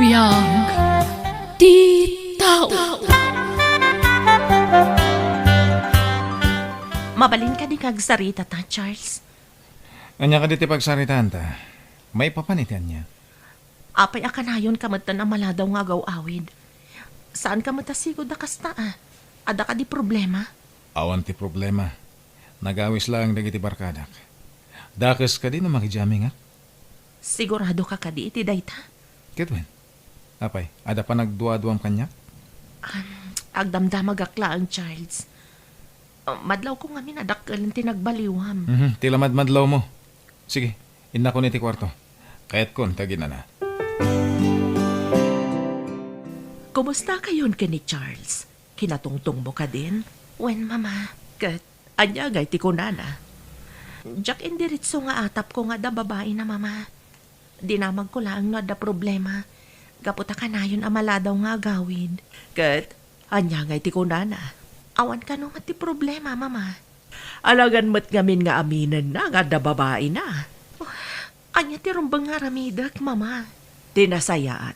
biyag ti tao. Mabalin ka di kagsarita ta, Charles. Anya ka diti pagsaritaan ta. May papanitian niya. Apay akanayon kamatan ang maladaw nga awid. Saan ka matasigod na kasta Ada ka di problema? Awan ti problema. Nagawis lang dagiti barkadak. Dakes ka din na makijami nga. Sigurado ka kadi iti dayta? Kitwen. Apay, ada pa nagduwa-duwam kanya? Agdamdamag akla ang Charles. Madlaw ko nga minadakkalin tinagbaliwam. Tila madmadlaw mo. Sige, ina ko niti kwarto. Kayat kon, tagin na. Kumusta kayon ka ni Charles? Kinatungtong mo ka din? Wen, mama. Kat, anya gay ti kunana. Jack indiritso nga atap ko nga da babae na mama. Dinamag ko lang no da problema. Gaputa ka na yun amaladaw nga agawid. Kat, anya gay ti kunana. Awan ka no nga ti problema, mama. Alagan mo't ngamin nga aminan na nga da babae na. Anya ti rumbang nga ramidak, mama. Tinasayaat.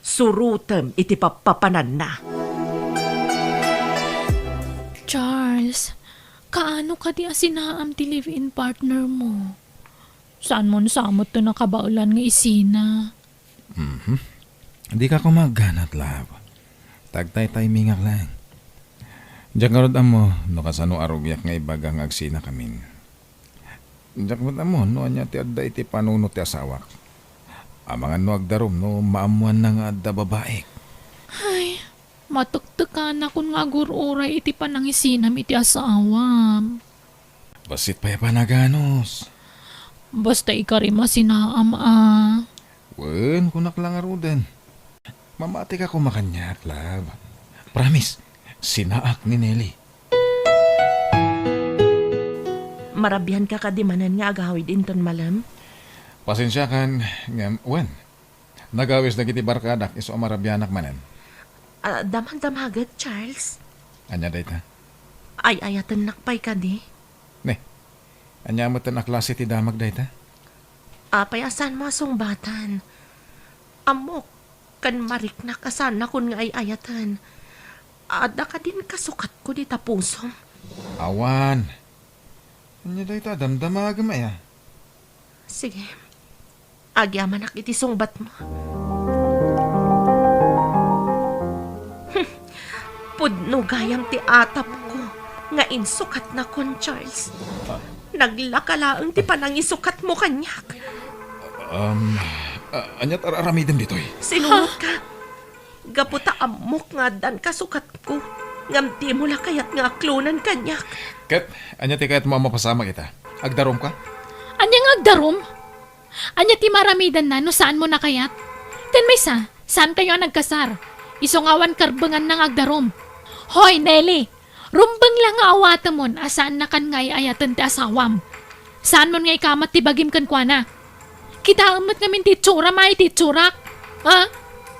Surutem iti papapanan na. Charles, kaano ka di asinaam ti live-in partner mo? Saan mo nasamot to nakabaulan nga isina? Hindi ka kumaganat, love. Tagtay-timingak lang. Diyak nga rod mo, no kasano arugyak nga ibagang agsina kamin. Diyak rod mo, no anya ti adda iti panunot ti asawak. Amangan no agdarom, no maamuan na nga adda babaek. Ay, matuktukan akong nga gururay iti panangisinam iti asawam. Basit pa ya panaganos. Basta ikarima sinaam Wen, kunak lang arudan. Mamati ka kumakanyak, love. Promise, sinaak ni Nelly. Marabihan ka kadimanan nga agawid inton malam? Pasensya kan, ngam, wen. Nagawis na kiti barkadak, iso amarabyanak manen. Damag-damagat, Charles. Anya dayta? Ay ayatan nakpay ka di. Ne, anya mo tan klase ti damag dayta? Payasan mo sungbatan. Amok, kan marik na kasan na kun nga ay ayatan. Ada ka din kasukat ko di tapusom. Awan. Anya dayta, damdamag maya. Sige. Agyaman ak iti sungbat mo. Pudno gayam ti atap ko. Nga insukat na kon, Charles. Naglakalaang ti panangisukat mo kanyak. Anyat aramidem ditoy. Sinuot ka. Gaputa amok nga dan kasukat ko. Ngamti mo la kayat nga aklunan kanyak. Kat, anya ti kayat mo mapasama kita. Agdarom ka? Anya nga agdarom? Anya ti maramidan na no saan mo nakayat? Ten may saan kayo ang nagkasar? Isungawan karbangan ng agdarom. Hoy, Nelly! Rumbang lang nga awata mon asaan na kan ngay ayatan ti asawam. Saan mon ngay kamat ti bagim kan kwa na? Kita amat namin ti tsura may ti tsurak. Ha?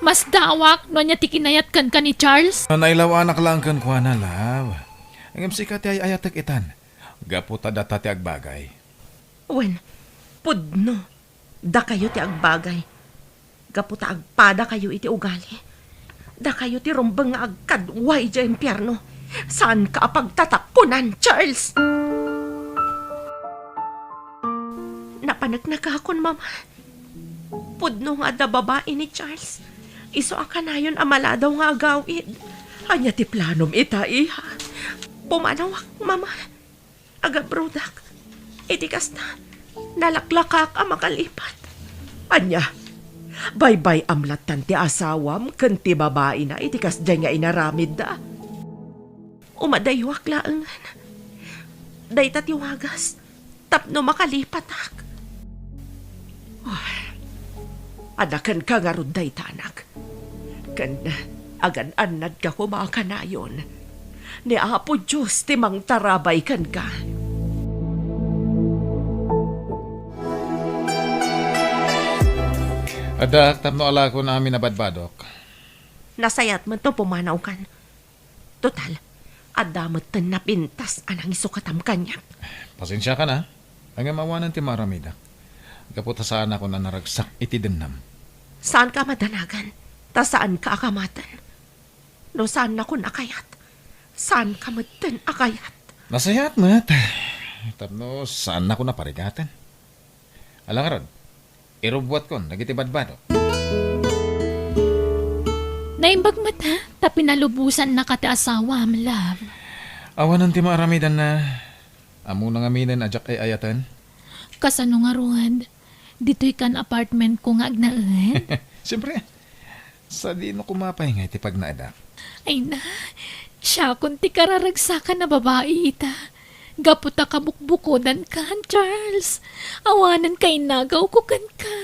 Mas dawak no nya ti kinayat kan ni Charles? Nailaw anak lang kan kwa na, love. Ang sikat ti ay ayatek itan. Gaputa data ti agbagay. Wen, pudno. Da kayo ti agbagay. Gaputa agpada kayo iti ugali. Da kayo ti rumbang nga agkadway dya impyerno. Saan ka pagtatakunan, Charles? Napanagnaga akon, mama. Pudno nga da babae ni Charles. Iso akanayon amaladaw nga agawid. Anya ti planom ita, iha. Pumanawak, mama. Agabrodak. Itikas na. Nalaklakak ang makalipat. Anya, bye-bye amlatan ti asawam, kanti babae na itikas dyan nga inaramid da. Umadaywak laangan. Dayta ti wagas, tapno makalipatak. Anakan ka nga ron dayta anak. Kan agan-anad ka kumakanayon. Ni Apo Diyos timang tarabay kan ka. Ada, tapno ala ko namin na badbadok. Nasayat man to pumanaw kan. Total, adamot tan napintas anang isukatam kanya. Pasensya ka na. Ang mawanan ti maramida. Kaputa saan ako na naragsak iti denam. Saan ka madanagan? Ta saan ka akamatan? No saan na ko nakayat? Saan ka matan akayat? Nasayat mat. Tapno, saan na ko naparigatan? Alang arod, irubwat kon, nagitibadbado. Naimbag mata, ta pinalubusan na kati asawa, am love. Awanan ti maaramidan na amo nang aminin ajak ay ayatan. Kasano nga ruad, dito'y kan apartment ko nga agnaen. Siyempre, sa di no kumapay nga iti pag naadak. Ay na, siya kung ti kararagsakan na babae ita. Gaputa ka bukbukodan kan, Charles. Awanan kay nagaw ko kan ka.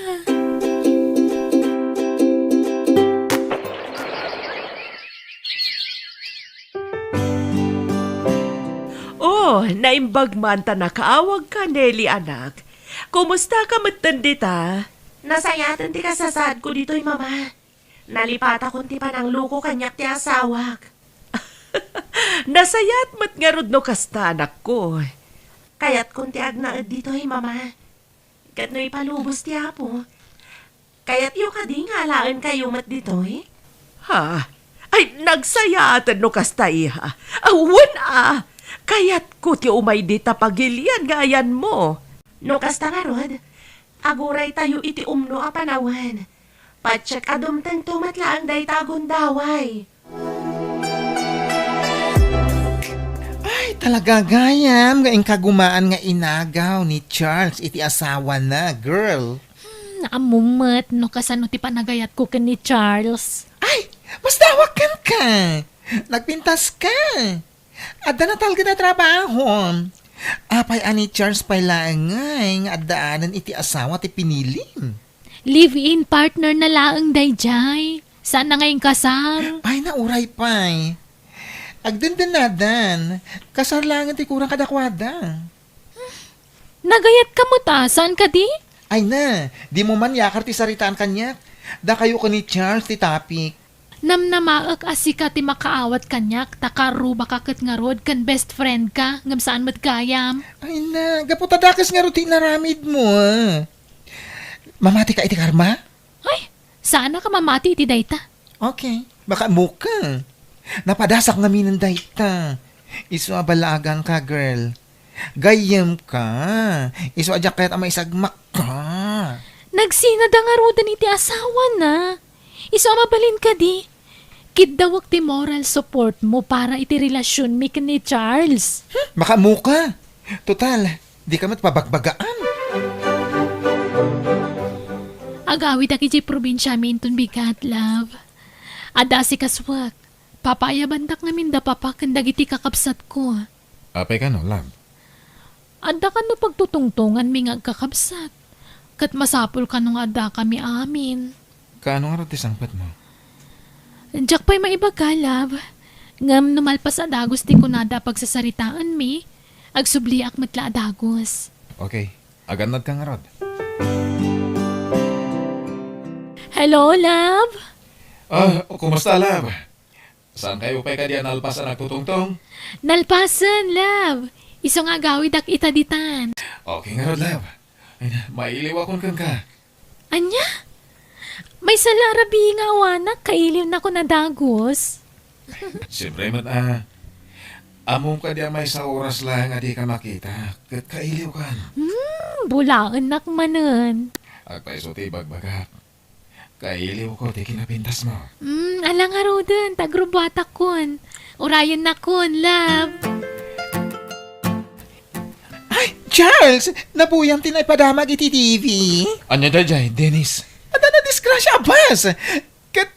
Oh, naimbag man ta nakaawag ka, Nelly anak. Kumusta ka matandita? Nasayatan ti kasasad ko dito'y mama. Nalipata kun ti panangluko kanyak ti asawak. Nasayat mat nga rod no kasta anak ko. Kayat kun ti agnaed dito'y mama. Kat no ipalubos ti apo. Kayat yu kading halaan kayo mat dito'y. Ha? Ay, nagsayatan no kasta iha. Awan Kayat ko ti umay dita pagilian gayan mo. No kasta nga rod, aguray tayo iti umno a panawan. Patsak adumtang tumatlaang day tagon daway. Ay, talaga gayam, nga kagumaan nga inagaw ni Charles iti asawa na, girl. Naamumat no kasano ti panagayat ko kan ni Charles. Ay, mas dawakan ka. Nagpintas ka. Adda na talaga na trabaho. Apay ani Charles pay laangay nga addaanan iti asawa ti pinilim. Live-in partner na laang dayjay. Saan na ngayong kasar? Ay, nauray pay. Agdandan kasar lang ti kurang kadakwada. Nagayat ka mo ta, saan ka di? Ay na, di mo man yakar ti saritaan kanya. Da kayo ka ni Charles ti topic. Namnamaak asika ti makaawat kanyak, takaruba ka kat nga rod, kan best friend ka, ngam saan mat gayam. Ay na, gaputadakas nga rutin naramid mo. Mamati ka iti karma? Ay, sana ka mamati iti dayta. Okay, baka muka. Napadasak nga minan dayta. Isu abalagan ka, girl. Gayam ka. Isu adyak kaya't amay sagmak ka. Nagsinada nga rodan iti asawa na. Iso mabalin ka di. Kidawag ti moral support mo para iti relasyon mi ni Charles. Baka muka. Total, di ka matpabagbagaan. Agawid aki di probinsya minton bigat, love. Ada si kaswak. Papaya bandak namin da papakan dagiti kakapsat ko. Apay ka no, love? Ada ka no pagtutungtungan mi nga kakapsat. Kat masapul ka nung ada kami amin. Kaano nga rati sangpat mo? Diyak pa'y maiba ka, love. Ngam numalpas adagos ti kunada pagsasaritaan mi. Agsubliak matla adagos. Okay, aganad ka nga rod. Hello, love? Kumusta, love? Saan kayo pa'y kadiyan nalpasan nagtutungtong? Nalpasan, love. Iso nga gawid ak itaditan. Okay nga rod, love. Ay na, mailiw akong kang ka. Anya? May salarabi nga wanak, kailiw na ko na dagos. Siyempre man among ka diya may sa oras lang adi ka makita. Kat kailiw ka. Bulaan nak manen. Agpay so tibag bagak. Kailiw ko di kinapintas mo. Alang nga rodan, tagrubata kon. Urayan na kon, love. Ay, Charles, nabuyang tinaypadamag iti TV. Anya dajay, Dennis? Ada na disgrasya, Bas. Kat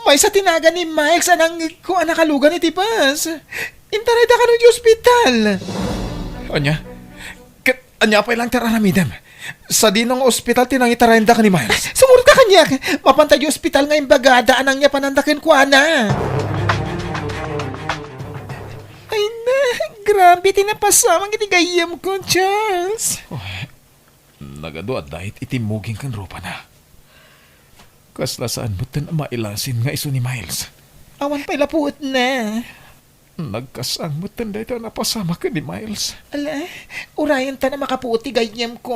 may sa tinaga ni Mike anang ko anakalugan iti Bas. Intaray da ka ng hospital. Anya? Kat anya pa ilang tararamidam. Sa dinong ospital tinangitarayan da ka ni Miles. Sumurot ka kanya. Mapantay yung hospital nga imbagada anang niya panandakin ko, ana. Ay na, grabe tinapasamang iti gayam ko, Charles. Nagado at dahit itimuging kan rupa na. Kasla saan mo tan mailasin nga iso ni Miles. Awan pa'y lapuot na. Nagkasang mo tan dahito napasama ka ni Miles. Ala, urayan ta na makapuoti gayam ko.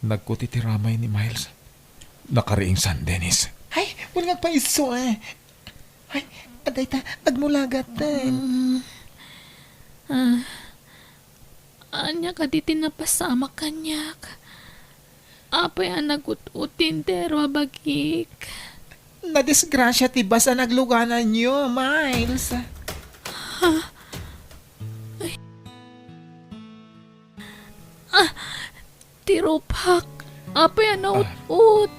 Nagkuti ti ramay ni Miles. Nakariing San Dennis. Ay, wala nga pa iso eh. Ay, aday ta, agmulagatan. Anya ka di tinapasama kanyak. Apay ang nagututin pero bagik. Nadisgrasya ti ba sa nagluganan nyo, Miles? Tirupak. Apay ang naut-ut.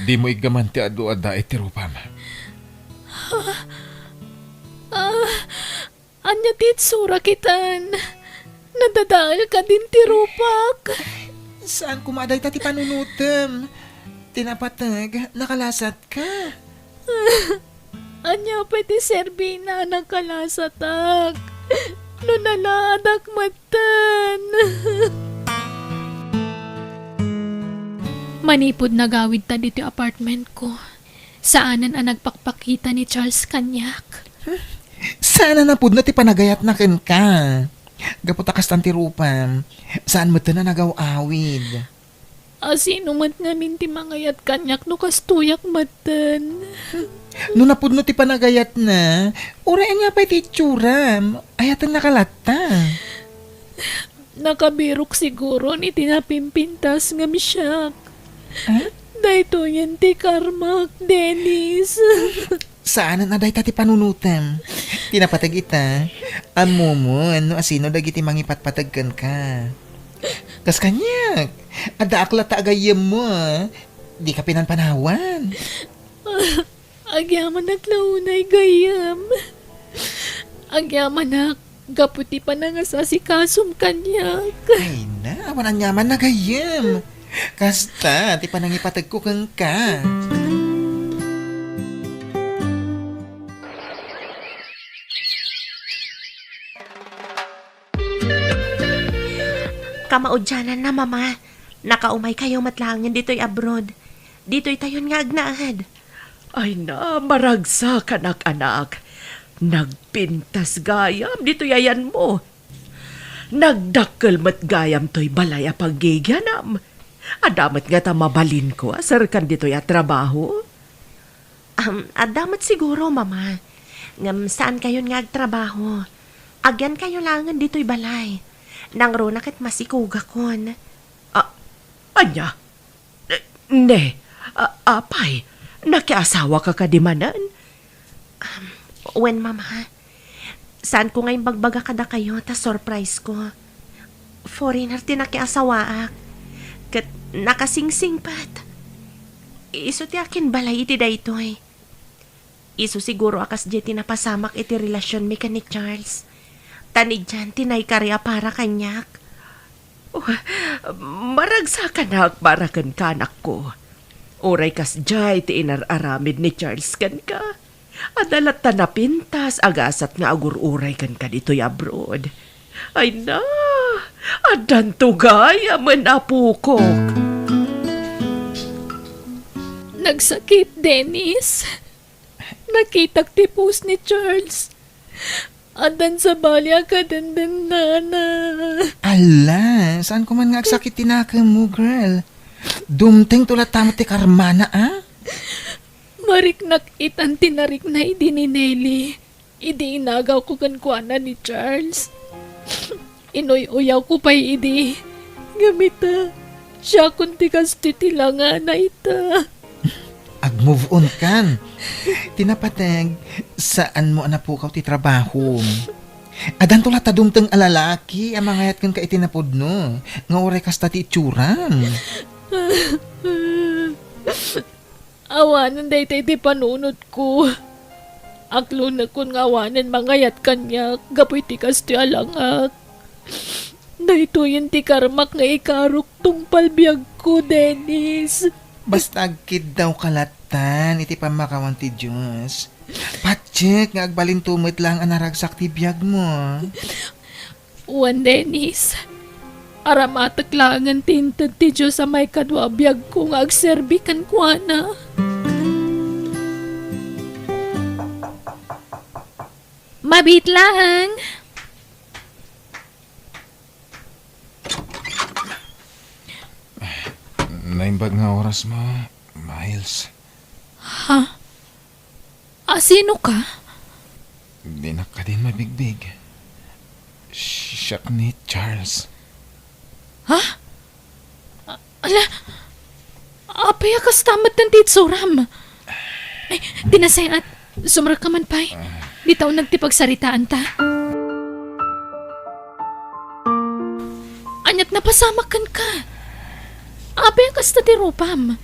Di mo igaman ti adu-ada iti rupam. Anya titsura kitan. Nadadaal ka din tirupak. Saan kumaday ta ti panunutem? Tinapatag, nakalasat ka. Anya pa ti Serbina nagkalasatag. No naladak matan. Manipod na gawid ta dito yung apartment ko. Saanan ang nagpakpakita ni Charles Kanyak. Sana na pud na ti panagayat na ken ka. Gaputakas tanti rupam. Saan mo na nagaw-awid? Asino mat namin ti mangayat Kanyak no kastuyak matan. No napud no ti panagayat na, urayan nga pa iti itsuram. Ayatan nakalata. Nakabirok siguro ni tinapimpintas nga misyak. Huh? Dahito yan ti Karmak, Dennis. Saan na day ti panunutem? Tinapatag ita. Amo mo, ano asino dagiti mangipatpatagkan ka. Kas kanyak, ada akla taagayem mo. Di ka pinanpanawan. Agyaman naglaunay gayam. Agyaman na gaputi pa na nga sa sikasum kanyak. Ay na, awan ang yaman na gayem. Kasta, ti panangipatag ko kang ka. Kamaudyanan na, mama. Nakaumay kayo matlangin dito'y abroad. Dito'y tayon nga agnaad. Ay na, maragsa kanak-anak. Nagpintas gayam, dito'y ayan mo. Nagdakkel mat gayam to'y balay a paggigyanam. Adamat nga ta mabalin ko, asar kan dito'y at trabaho. Adamat siguro, mama. Ngam saan kayo nga agtrabaho? Agyan kayo langan dito'y balay. Nang ronakit masikuga kon. Anya? Ne, apay, nakiasawa ka kadimanan? When, mama, saan ko ngayon bagbaga kada kayo, ta surprise ko. Foreigner tinakiasawaak. Kat nakasingsing pat. Iso ti akin balay iti daytoy. Iso siguro akas di tinapasamak iti relasyon mi ka ni Charles. Tani dyan, tinay karya para kanyak. Maragsa kanak para kan kanak ko. Oray kas jay ti inararamid ni Charles kan ka. Adalat ta napintas, agasat nga agur-uray kan ka dito'y abroad. Ay na, adan tugay, aman apukok. Nagsakit, Dennis. Nakitag ti post ni Charles. Adan sa balya ka dandan nana. Ala, saan ko man nga agsakit tinaka mo, girl? Dumting tulat tamo ti karmana, ah? Mariknak itan tinarik na idi ni Nelly. Idi inagaw ko kan kuana ni Charles. Inoy-uyaw ko pa'y idi. Gamita, siya kunti kas titilangan na ita. Ag-move on kan. Tinapatag, saan mo anapukaw ti trabaho? Adan tulat ta dumteng alalaki, ang mga yat kang kaitinapod no. Nga oray kas ti itsuram. Awanan day tay di panunod ko. Aklo na kun ngawanan mangayat kanya, gapoy ti kas ti alangak. Dahito yun ti karmak nga ikarok tong palbiyag ko, Dennis. Basta agkid daw kalatan, iti pamakawan ti Diyos. Patsik, nga agbalin tumit lang ang naragsak ti biyag mo. Juan Dennis, aramatak lang ang tintad ti Diyos sa may kadwa biyag ko nga agserbikan ko na. Mabit lang. Naimbag nga oras mo, Miles. Ha? Sino ka? Di na ka din mabigbig. Siya ni Charles. Ala, apay akas tamat ng titsuram. Ay, tinasay at sumra ka man pay. Di taon nagtipagsaritaan ta. Anyat napasamakan ka. Apay akas ta tirupam.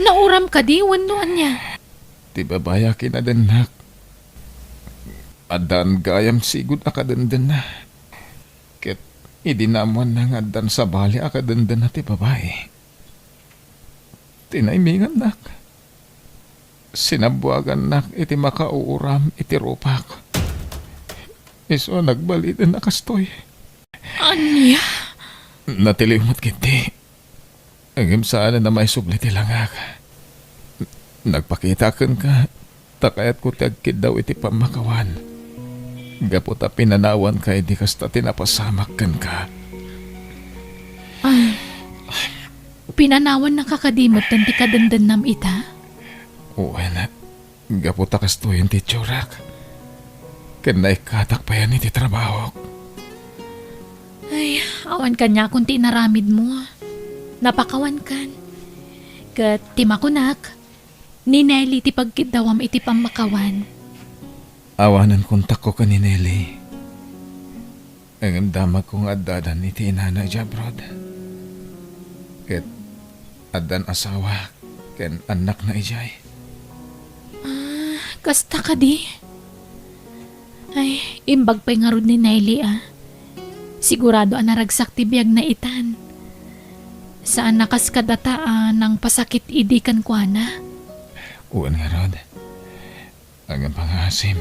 Nauram ka di, wanuan niya. Ti babaya kinadanak. Adan gayam sigud akadandan na. Ket idinamuan na nga adan sa bali akadandan na ti babae. Tinaimingan nak. Sinabuagan nak iti makauuram iti rupak. Iso nagbalidan na kastoy. Anya? Natilimot kiti. Agim saan na may subli ti langak. Nagpakita kan ka. Takayat ko tagkid daw iti pamakawan. Gaputa pinanawan ka di kasta tinapasamak kan ka. Ay, pinanawan na kakadimot ng tikadandan nam ita? Uwan, gaputa kasto yung ti Chorak. Kanay katak pa yan iti trabaho. Ay, awan kanya kung tinaramid mo. Napakawan kan. Kat timakunak, ni Nelly ti pagkidawam iti pamakawan. Awanan kontak ko ka ni Nelly. Ang damag kong adadan iti inana jabrod. Ket adan asawa ken anak na ijay. Kasta ka di. Ay, imbag pa'y nga rod ni Nelly Sigurado naragsak ti biyag na itan. Saan nakas kadataan ng pasakit idikan kwa na? Uwan nga rod. Ang pangasim.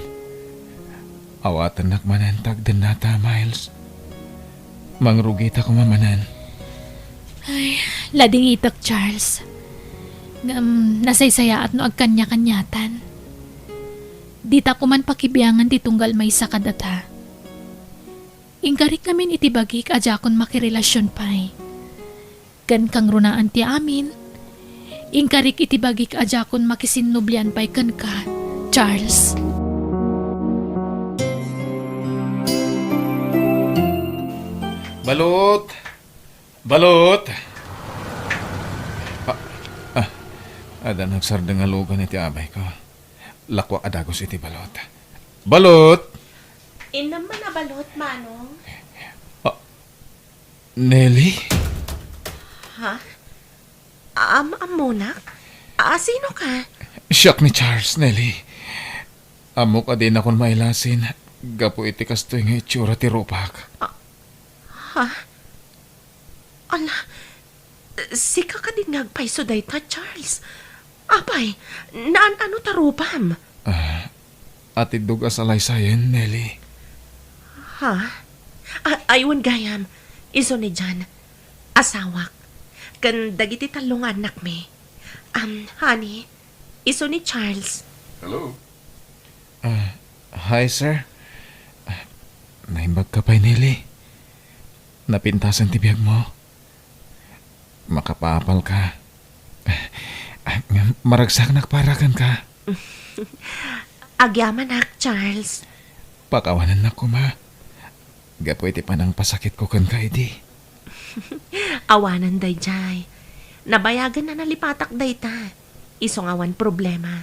Awatan nakmanantag din nata, Miles. Mangrugita ko mamanan. Ay, lading itak, Charles. Nasaysaya at no agkanya-kanyatan. Dita ko man pakibiyangan ti tunggal may sa kadata. Ingkarik namin itibagik adya kon makirelasyon pa'y. Gan kang runaan ti amin. Ingkarik itibagik adya kon makisinnublian pa'y kan ka, Charles. Balot! Balot! Ada nagsarda nga lugan iti abay ko. Lakwa adagos iti balot. Balot! Inaman na balot, Manong. Nelly? Ha? Amunak? Sino ka? Siyak ni Charles, Nelly. Amo ka din akong mailasin. Gapo iti kastoy nga itsura ti rupak. Ha? Ala, sika ka din ngagpaiso day ta, Charles. Apay, naan ano tarupam? Ati duga sa laysayan, Nelly. Ha? Aywan gayam, iso ni Jan. Asawak. Kan dagiti talong anak me. Honey, iso ni Charles. Hello? Hi, sir. Naimbag ka pa'y, Nelly. Napintasan ti biyag mo. Makapapal ka. Maragsak nakparakan ka. Agyaman ak, Charles. Pakawanan na ko, ma. Gapo iti panang pasakit ko kan ka, edi. Awanan day jay. Nabayagan na nalipatak day ta. Isong awan problema.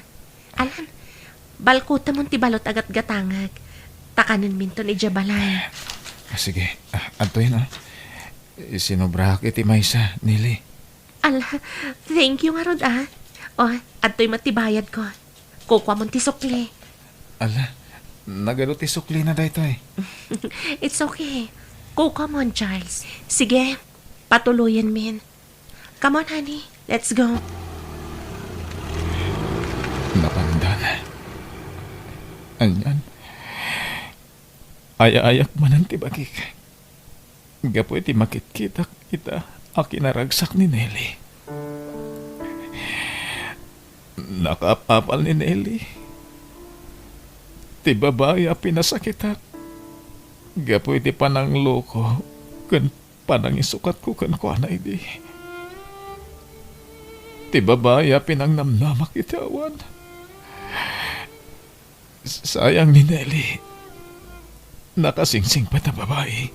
Alan, balkuta mong ti balot agat gatangag. Takanan minton ijabalay. Sige, antoy na. Sinobrak iti maysa, Nelly. Ala, thank you nga rod O, ato'y matibayad ko. Kukwa mong ti sukli. Ala, nagano ti sukli na dayto eh. It's okay. Kukwa mo, Charles. Sige, patuloyan min. Come on, honey. Let's go. Napandan. Anyan. Aya-ayak man ang tibagik. Gapo iti makit-kitak kita akinaragsak ni Nelly. Nakapapal ni Nelly. Ti babae a pinasakitak. Gapo iti panang loko kan panang isukat ko kan kuana idi. ti babaya pinangnamnamak itawan. Sayang ni Nelly. Nakasingsing pa na babae.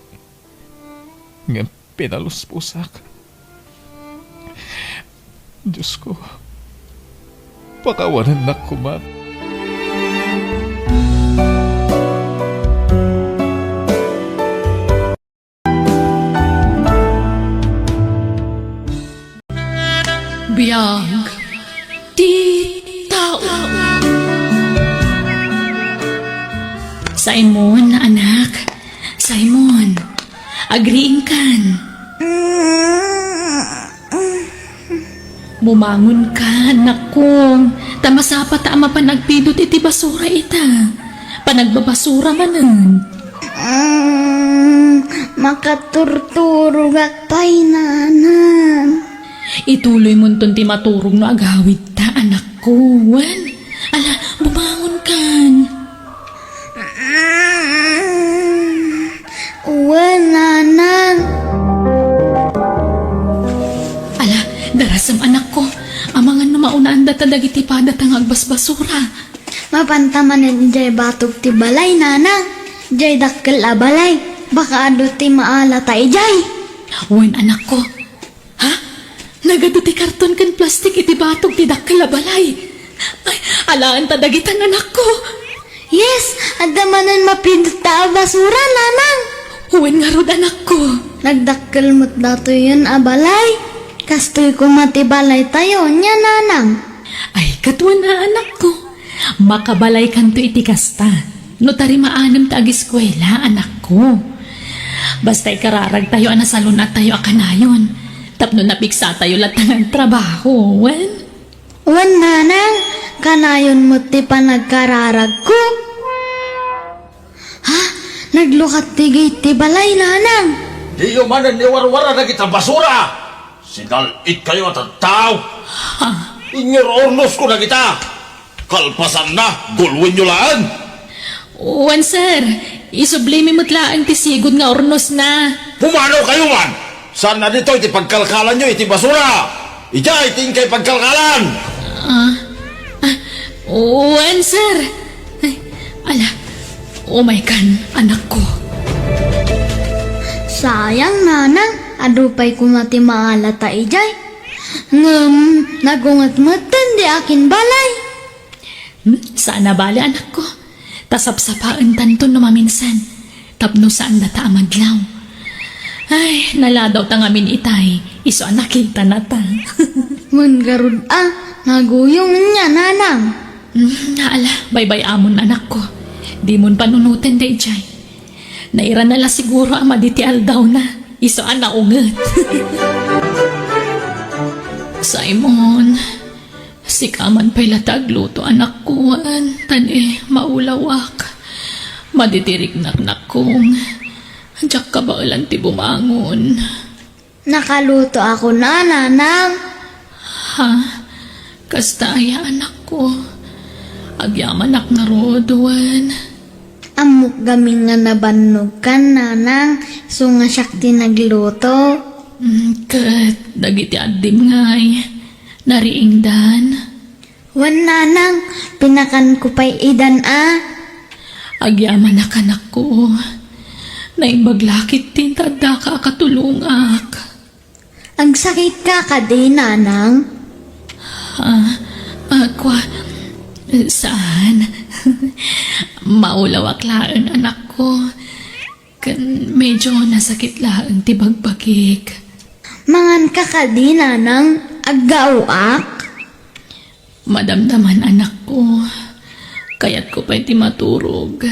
Nga pinaluspusak. Diyos ko, pakawanan na kumat. Biyag ti tao. Simon, anak. Simon, agriing kan. Bumangon ka, anak ko. Tamasapa ta ama panagpidot iti basura ita. Panagbabasura manan. Makaturturog at painanan. Ituloy mo ton ti maturog no agawid ta, anak ko. Wan, ala, bumangon kan. Nanang. Ala, darasam anak ko. Amangan na maunaan data dagiti padatang agbasbasura. Mapantaman na jay batok ti balay, nanang. Jay dakkel a balay. Baka ado ti maala ta ijay. Wan, anak ko. Ha? Nagado ti karton kan plastik iti batog ti dakkel a balay. Ay, alaan ta dagitan anak ko. Yes, adamanan mapindot ta a basura, nanang. Wan nga rod anak ko. Nagdakkel mo't dato yun a balay. Kastoy ko matibalay tayo niya, nanang. Ay, katwa na anak ko. Makabalay kanto iti kasta. No tari maanem ta agiskwela, anak ko. Basta ikararag tayo anasalon at tayo akanayon. Tapno napiksa tayo latangan trabaho, wan? Wan, nanang. Kanayon mo't ti panagkararag ko. Ha? Naglukat ti gate ti balay, nanang. Di yung manan ni warwara na kita basura. Sinalit kayo at tao. Ingirornos ko na kita. Kalpasan na, gulwin nyo laan. Wan, sir. Isublimi mo't laang ti sigod nga ornos na. Pumano kayo man? Saan na dito iti pagkalkalan nyo iti basura? Ija iti kay pagkalkalan. Wan, sir. Ay, ala. Oh my God, anak ko. Sayang, nanang. Adupay ko mati maalata ijay. Nagungat-matan di akin balay. Saan na bali, anak ko? Tasapsapaan tanto no maminsan. Tapno saan data amadlaw. Ay, naladaw ta ngamin itay. Iso nakita na ta. Mun garud naguyong niya, nanang. Naala, bye-bye amon, anak ko. Di mon panunutin day jay. Naira nala siguro ang maditi aldaw na. Iso naungat. Simon, sikaman pa'y latagluto anak ko. Tani, maulawak. Maditirik nak kong. Diyak ka ba ulan ti bumangon? Nakaluto ako na, nanang. Ha? Kasta ay anak ko. Agyaman ak na rodoan. Amok gaming nga nabannog kan, nanang. So nga siyakti nagluto. Kat, dagiti adim ngay. Nariingdan. Wan, nanang. Pinakan ko pa'y idan Agyaman ak anak ko. Naimbaglakit din tada ka katulungak. Agsakit ka kadi, nanang. Saan? Maulawak laan anak ko. Kan medyo nasakit laan ti bagbagik. Mangan ka kadi, nanang. Aggauak. Madamdaman anak ko. Kaya't ko pa'y ti maturog.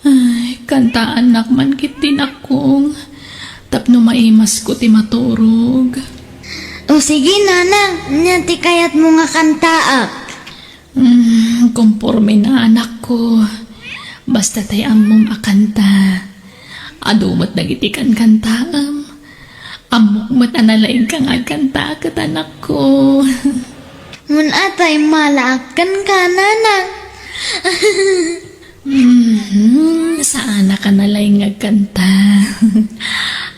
Ay, kantaan nakman kit din akong. Tapno maimas ko ti maturog. O sige, nanang. Nyanti kayat mo nga kantaak. Komporme na anak ko. Basta tay amom akanta. Adumot dagiti kan kantaam. Amok mat analain kang agkanta kat anak ko. Mun atay malaakan ka, nanang. Saan ka nalain agkanta?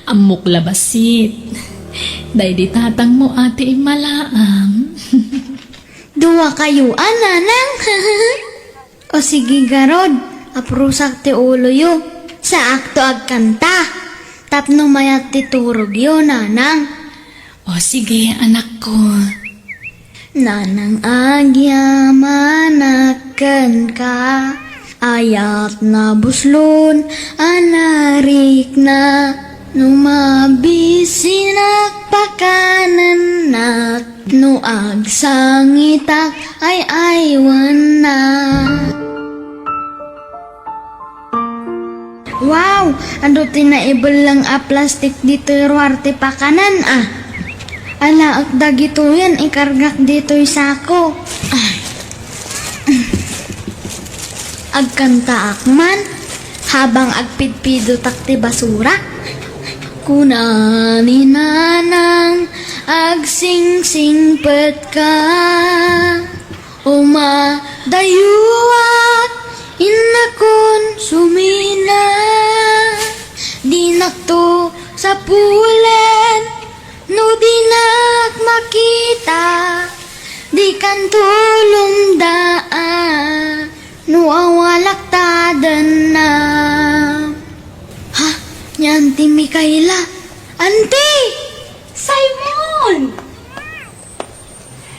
Amok labasit. Day di tatang mo ate malaang. Duwa kayo, nanang. O sige garod, aprusak ti ulo yo. Sa akto agkanta. Tapno mayat ti turog yo, nanang. O sige, anak ko. Nanang agyaman akan ka. Ayat na buslon, anarik na. Numabisinak pakanan na. No agsangitak ay aywan na. Wow! Ando tinaibal lang a plastic dito yung arte pakanan Ala, agdag ito yan, ikargak dito yung sako. Agkanta akman, habang agpidpido takti basura. Kunani nanang, agsingsingpet ka. Umadayuat, inakon sumina. Dinakto sa pulen, no dinak makita. Di kan tulong daan, no awalak tadan na. Ha? Nyanti Mikaela. Auntie! Simon!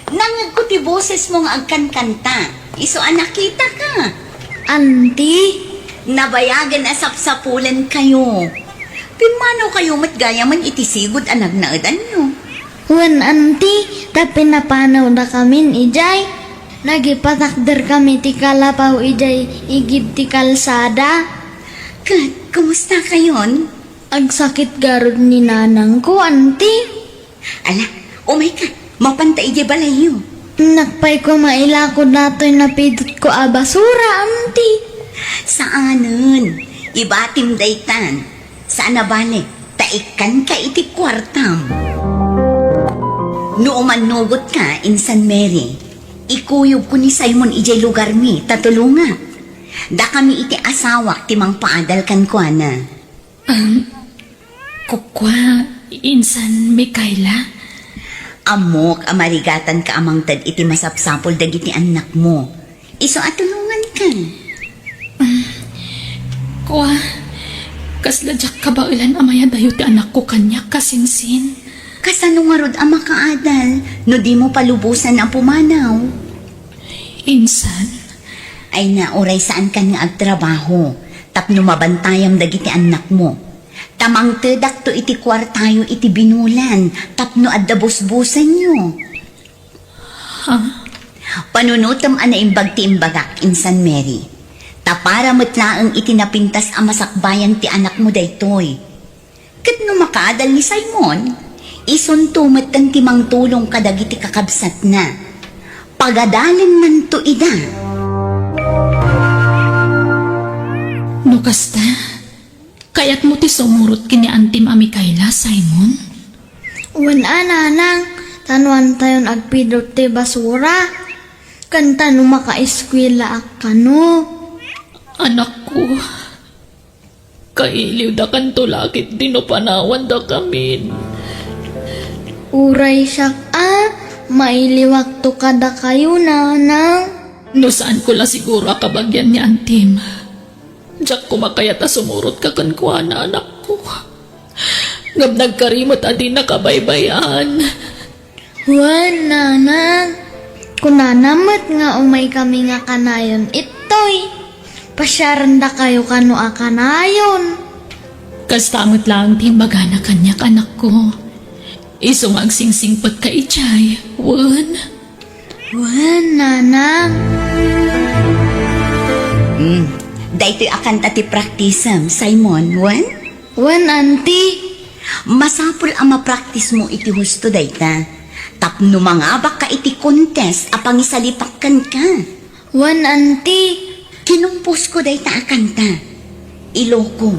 Nangag ko ti boses mo nga agkan-kanta. Iso nakita ka. Auntie? Nabayagan asap-sapulan kayo. Pimano kayo matgaya man itisigod anag na edan no? Wen auntie, tapi napanaw na kamin ijay. Nagipatakder kami ti kalapaw ijay igib ti kalsada. Kat, kumusta kayon? Agsakit garod ni nanang ko, auntie. Ala, oh my God, mapantay di balayo. Nakpay ko mailakod nato'y napidot ko a basura, auntie. Saanan? Ibatim daytan. Saan na balik? Taikan ka iti kwartam. Nooman nugot ka in San Mary. Ikuyog ko ni Simon ijay lugar mi, tatulunga. Da kami iti asawak timang paadal kan ko na. Kukwa, insan Mikaela. Amok, amarigatan ka amang tad iti masapsapol dagiti anak mo. Iso atulungan ka. Kwa, kasladyak ka ba ilan amaya dayo ti anak ko kanya kasinsin? Kasano nga rod ang makaadal, no di mo palubusan ang pumanaw. Insan, Ay na, oray saan ka nga agtrabaho, tapno mabantayam dagiti anak mo. Tamang tedak to iti kwartayo iti binulan, tapno addabos-busan nyo. Panunutam ana imbag ti imbagak in San Mary. Tapara matlaang itinapintas ang masakbayan ti anak mo daytoy. Kat no makaadal ni Simon, isuntumat ang timang tulong kadagiti kakabsat na. Pagadalin man to ida. no kasta, kayat mo ti sumurot kini Antim a Mikaela, Simon? Wen nanang, tanuan tayon agpidot ti basura. Kanta no makaeskwela akano. Anak ko, kailiw da kanto lakit dinopanawan da kamin. Uray siyak mailiwak to kada kayo nanang. No saan ko la siguro kabagyan ni Antim. Diyak ko makayata sumurot ka kankwa na anak ko. Ngam nagkarimot adi nakabaybayan. Wen nanang, kunanamat nga umay kami nga kanayon itoy. Pasyaranda kayo kano akanayon. Kastamot lang timbaga na kanyak anak ko. Iso magsingsingpot ka ichay, wan. Wen nanang. Daytoy akan tati praktisam, Simon, wan? Wen auntie. Masapul ang mapraktis mo iti husto dayta. Tapno mga baka iti contest apang isalipakan ka. Wen auntie. Kinumpos ko day kanta. Iloko.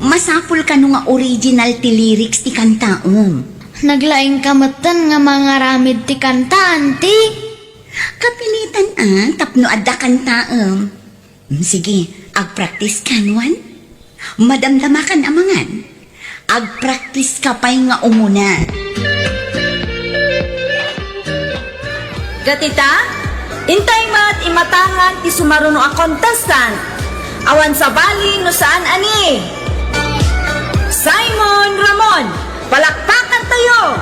Masapul ka no nga original ti lyrics ti kantaom. Naglaing kamatan nga mga ramid ti kanta, auntie. Kapilitan tapno adda kantaom. Sige, agpractice ka nuan. Madamdama kan amangan. Agpraktis ka pa'y nga umuna. Gatita, intay mat imatangan ti sumaruno a contestant. Awan sa bali no saan ani. Simon Ramon, palakpakan tayo!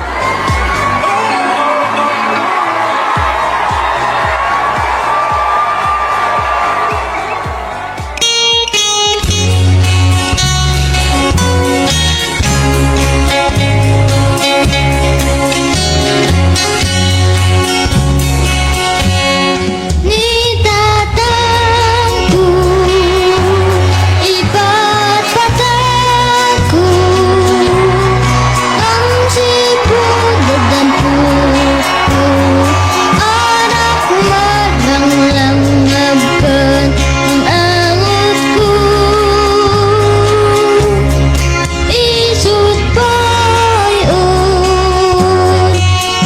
Ni tatangku, iba't patangku, ang sipulog dan pupo, anak madang langgaban ang angutku. Isut bayon,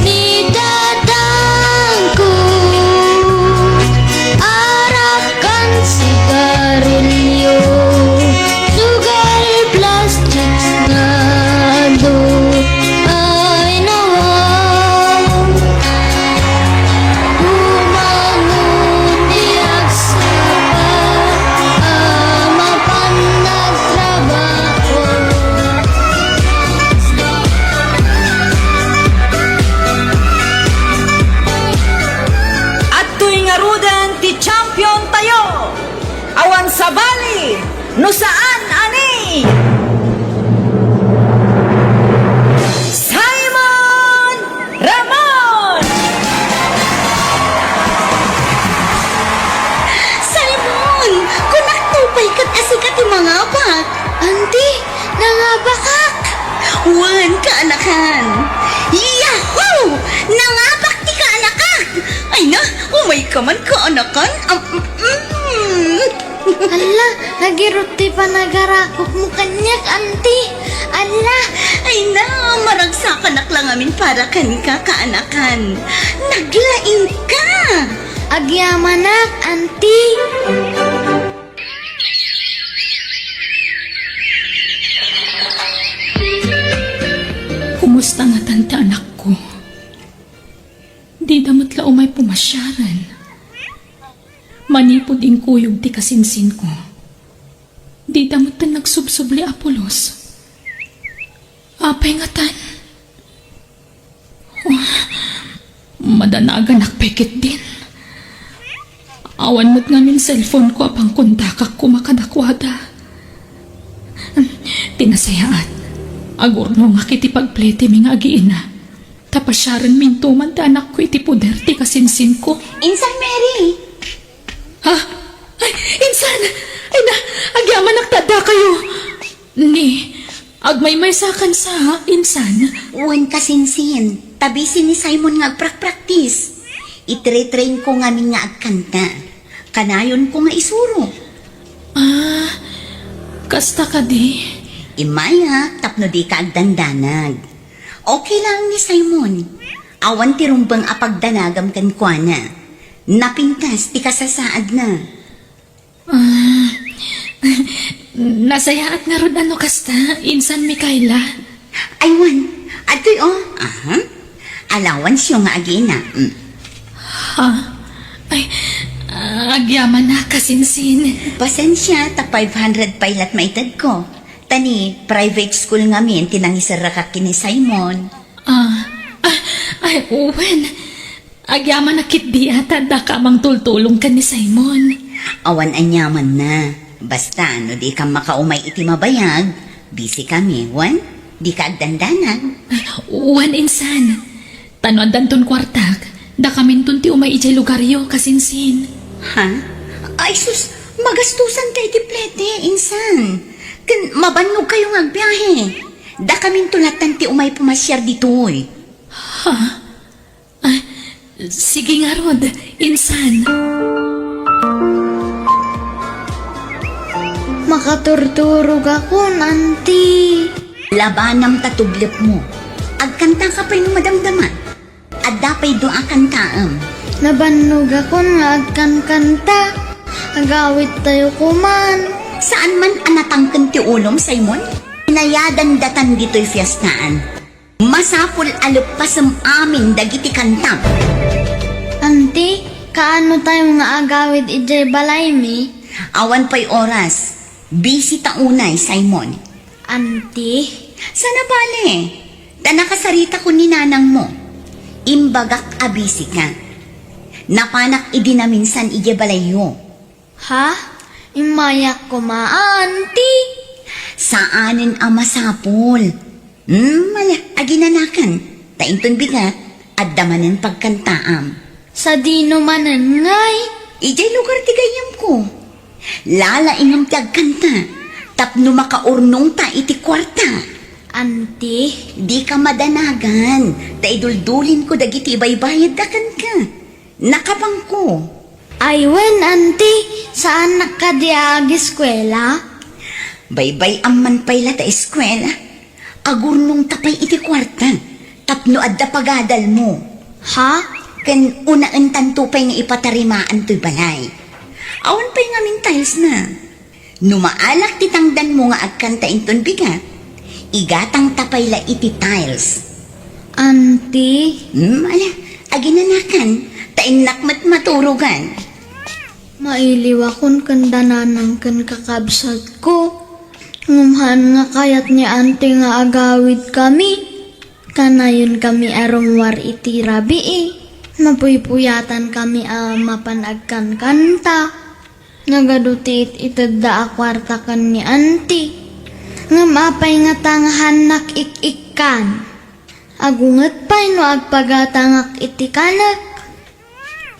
ni tatangku, arakan sigarilyo, sugar plastic ngado, ay nawang bumangon diag sa mapan nagtrabaho. At tuwing arudan ti champion tayo. Awan sa bali no saan ani. Simon Ramon! Simon, kunak tupay kat asikat ti mga bak. Auntie, nangabakak! Wan kaanakan. Yahoo! Nangabak ti kaanakan. Ay na, umay ka man kaanakan. Ala, nagiruti pa nagarakop mo kanyak, auntie. Ala, Ay na, maragsakan lang amin para kan ka kaanakan. Naglain ka. agyamanak, auntie. Kumusta nga tante anak ko? Di damot la umay pumasyaran. Manipod ing kuyog ti kasinsin ko. Di damot na nagsubsubli Apolos. Apay nga tan. Oh, madanagan nakpekit din. Awan mo't ngamin cellphone ko apang kontakak ko makadakwada. Tinasayaan. Agurno nga kiti pagplete mi nga agiina. Tapasyaran mintuman ta anak ko iti puder ti kasinsin ko. Insan Mary. Ha? Ay, insan! Ay na, agyaman nagtada kayo. Ni, agmay-may sakan sa insan. Wan kasinsin. Tabisin ni Simon nga agprak-praktis. Itre-train ko nga min nga agkanta. Kanayon ko nga isuro. Ah, kasta ka di. Imaya, tapno di ka agdandanag. Okay lang ni Simon. Awan ti rumbang apagdanagam kan kwa na. Napintas ti kasasaad na. Nasayaat nga ron ano kasta, insan Mikaela. Aywan, ato'y Aha. Alawan siya nga agina. Ha? Ay, agyaman na kasinsin. Pasensya, ta 500 pailat maitad ko. Tani, private school nga min, tinangisara ka kini Simon. Ay, Owen. Agyaman na kit di ata da ka mang tultulong ka ni Simon. Awan anyaman na. Basta, no di ka makaumay iti mabayag. Busy kami, wan? Di ka agdandanan. Owen, insan. Tanon danton kwartak. Da kamin tunti umay ijay lugaryo kasinsin. Ha? Ay sus, magastusan tayo ti plete, insan. Kan mabanog kayo nga agbiyahe. Da kaming tulatan ti umay pumasyar ditoy. Ha? Ay, sige nga rod, insan. Makaturturog ako, auntie. Labanam tatublip mo. Agkanta ka pa'y numadamdaman. At dapay do akantaam. Nabannog ako nga agkan-kanta. Agawit tayo kuman. Saan man anatangkan ti ulom, Simon? Inayadan datan dito'y fiestaan. Masapul alupasam amin dagiti kanta. Auntie, kaano tayo nga agawid ijay balay mi? Awan pa'y oras. Busy ta unay, Simon. Auntie, Sana bale. Tanakasarita ko ni nanang mo. Imbagak abisi ka. Napanak idinaminsan ije balayo. ha? Imayak ko ma, auntie. Saanin ang masapol? Mala, aginanakan. Tainton bigat at damanin pagkantaam. Sa dino manan ngay. Ijay lugar tigayam ko. Lala ingam tagkanta. Tapno makaurnong ta iti kwarta. Auntie, Di ka madanagan. Taiduldulin ko dagiti baybayad dakan ka. Nakapang ko. aywen auntie, saan nakadiag eskwela? Baybay amman payla ta eskwela. Agurnong tapay iti kwarta. Tapno adda pagadal mo. Ha? Ken unaan tantupay nga ipatarimaan to'y balay. Awan pa'y ngamin tiles na. Numaalak titangdan mo nga agkanta inton bigat. Igatang tapay la iti tiles. Auntie, Ala, aginanakan. Tainak maturugan. mailiwakon kandananang kan kakabsat ko. Ngumhan nga kayat ni auntie nga agawid kami. Kanayon kami arong war iti rabi eh. Mapuypuyatan kami mapanagkan kanta. Nagadutit itadda akwarta kan ni auntie. Nga mapay nga tangahan ik-ikkan. Agungat pa'y no agpagatangak iti kanak.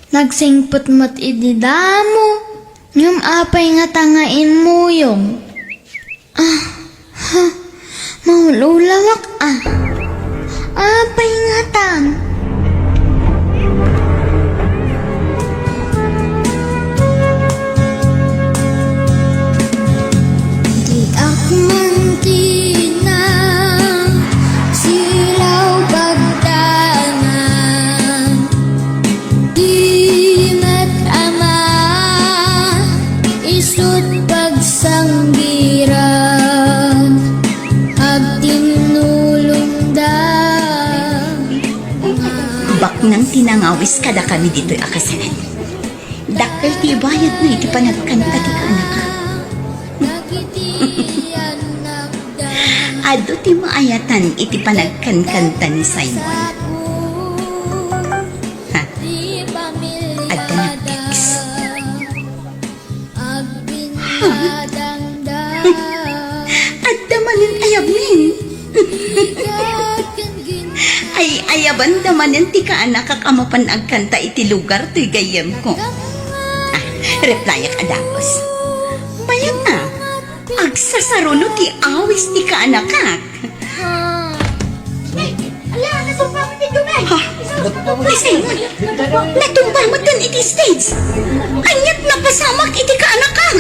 Nagsingput mo't ididamo. Ngam apay nga tangain mo yung. Maululawak Apay nga tang. Di akmantina silaw pagdangan. Di ama isut pagsanggiran. Bak nang tinangawis kada kami dito'y akasalan. Dakkel ti bayad na iti panagkanta ti kaanak ka. Ado ti maayatan iti panagkankanta ni Simon. Ha? Adda nag-text. Adda manin ayamin. Ay ayaban damanen ti kaanak kakamapan agkanta iti lugar to'y gayem ko. Replyak adakos. Bayan na. Agsasaruno ti awis ti kaanakak. Ala, natumpa mo dito, Meg! Simon, natumba mo dun iti stage. Anyat napasamak iti kaanakak.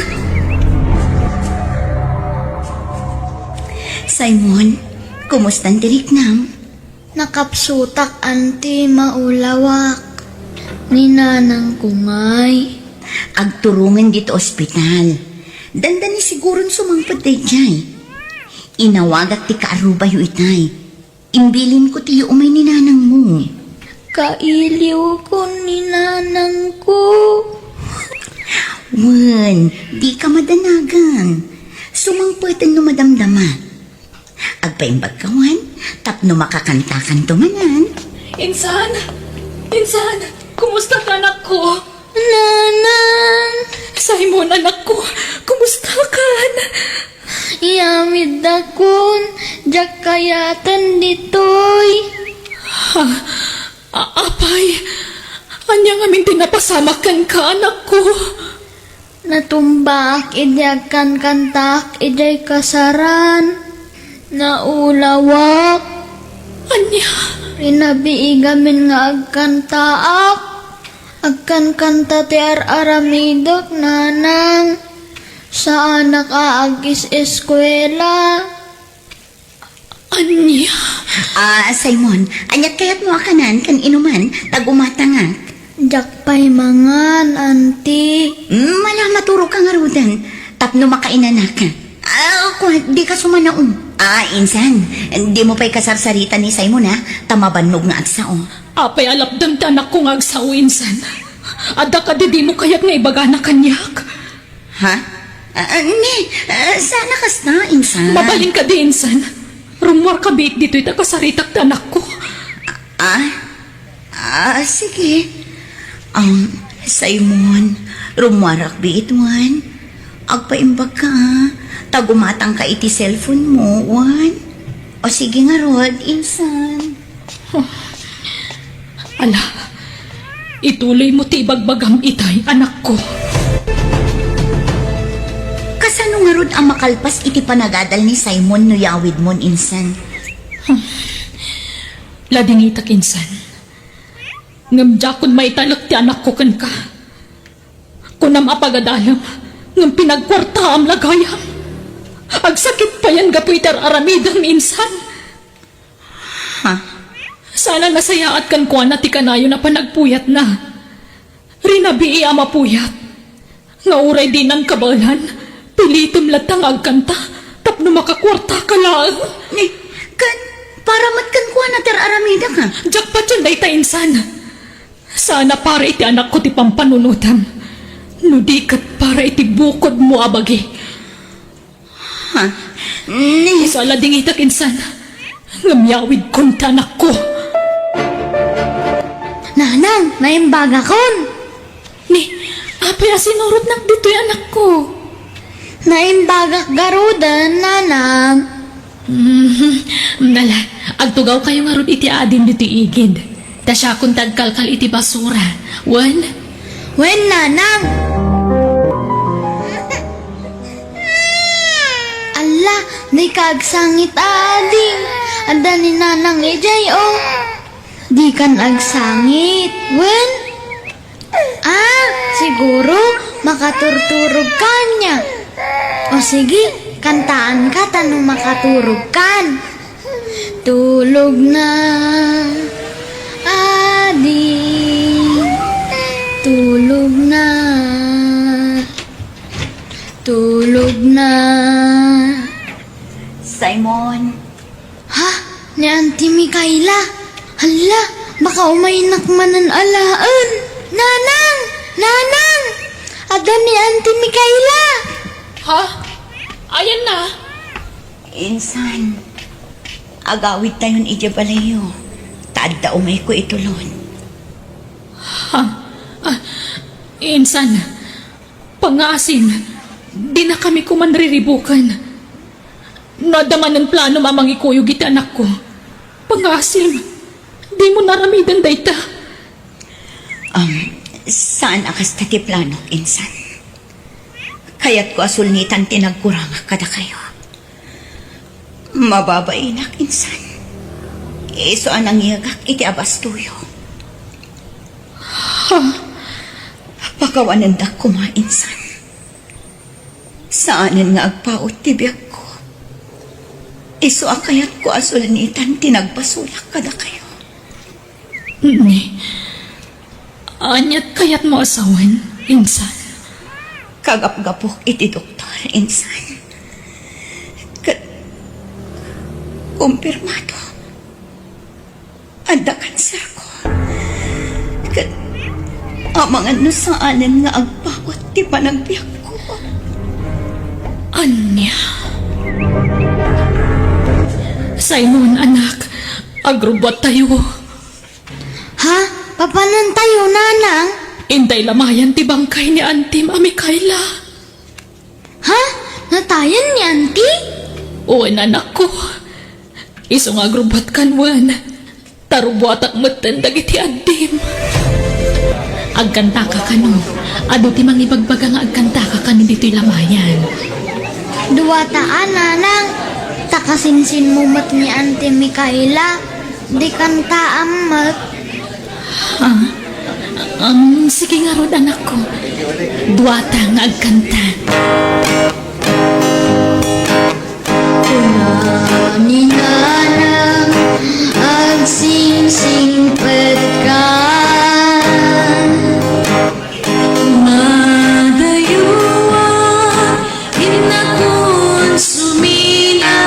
Simon, kumustan tirik nam? Nakapsutak anti maulawak. Ninanang kungay. Agturungan dito ospital. Dandan ni siguron sumangpad day jay. Inawagak ti kaarubay yu itay. Imbilin ko ti umay ni nanang mo. Kailiw ko ninanang ko. Wan, di ka madanagan. Sumangpatan no madamdama. Agpaimbag kawan, tapno makakantakan tumanan. Insan! Insan! Kumusta ka, anak ko? Nanang! Simon, anak ko! Kumusta ka? Iyamid akon. Diyak kayatan ditoy. Apay! Anyang aming tinapasamakan ka, anak ko! Natumbak idyakan kantak iday kasaran. Naulawak. Anya! Rinabiigamin nga agkantaak. Agkan kanta ti aramidok nanang. Saan nakaagis eskwela? Anya! Simon, anyat kayat mo akanan kan inuman, tagumatangak. Diyak pa'y mangan, auntie. Mala maturo ka nga rudan, tapno makainan ka. Ako, di ka sumanaon. Insan, di mo pa'y kasarsarita ni Simon ha? Tamabanog nga agsao. Apay alapdam ti anak ko nga agsaw, insan. Ada ka di mo kayat nga ibaga na kanyak. Ha? Sana kas na, insan. Mabalin ka di, insan. Rumor ka biit dito ita kasaritak ti anak ko. Sige. Simon, rumarak biit wan. Agpaimbag ka, tagumatang ka iti cellphone mo, wan. O sige nga, Rod, insan. Ala, ituloy mo ti ibagbagam itay, anak ko. Kasano nga Rod ang makalpas iti panagadal ni Simon no yawid mon, insan? Lading itak, insan. Ngamdya kun may talak ti anak ko kan ka. Kunam apagadalam, ngam pinagkwarta am lagayam. Agsakit pa yan gapuiter aramidam, insan. Ha? Sana nasayaat kan kuan na ti kanayo na panagpuyat na. Rinabii ama puyat. Nga uray din ang kabalan. Pilitim latang agkanta. Tapno makakwarta ka lang. Para matkan kuha na aramida ka. Jakpat yan day ta, insan. Sana para iti anak ko ti pampanunutam. Nudikat para iti bukod mo abagi. Ha? Isala ding itak, insan. Ngamyawid kon ti anak ko. Nanang, naimbaga kon. Ni, apay asinurot nak dito'y anak ko. Naimbagak garudan, nanang. Nala, agtugaw kayo nga ron iti adin dito igid. Ta siya kung tagkalkal iti basura. Wan? Wen, nanang. Ala, di kaagsangit ading. Ada ni nanang ejay, oh. Di kan agsangit. Wen? Siguro makaturturog kanya. O sige, kantaan ka tanong makaturog kan. Tulog na, ading. Tulog na. Tulog na. Simon. Ha? Ni Auntie Mikaela? Hala, baka umainak manan alaan. Nanang! Nanang! Ada ni Auntie Mikaela. Ha? Ayan na. Insan, agawid tayon ija balayo. Taadda umay ko itulon. Insan, pangasin, di na kami kumanriribukan. Nadaman ng plano mamang ikuyog iti anak ko. Pangasim, di mo naramidan dayta. Saan akas tati plano, insan? Kaya't ko asulnitan tinagkurang kada kayo. Mababainak, insan. Iso anang iyagak iti abastuyo. Pakawanan da kuma, insan. Saanan nga agpaot tibiyag ko. Iso akayat ko asulnitan tinagpasulak kada kayo. Ni, anyat kayat mo asawan, insan. Kagap-gapok iti doktor, insan. Kumpirmado. Anda kanser ko. Amangan no saanan nga agpawat ti panagbiyak ko. Anya. Simon, anak, agrubot tayo. Ha? Papanan tayo, nanang? Inday lamayan ti bangkay ni Auntie Mikaela. Ha? Natayan ni Auntie? Uwan, anak ko. Iso nga agrubot kanwan. Tarubuat at matandag iti adim. Agkanta ka kano. Ado ti mangibagbaga nga agkanta ka kano dito'y lamayan. Duwataan, nanang. Takasinsin mo mat ni Auntie Mikaela. Di kanta amat. Sige nga rod, anak ko. Duwata nga agkanta. Ni nanang agsing-sing petkan. Madayuan inakon sumina.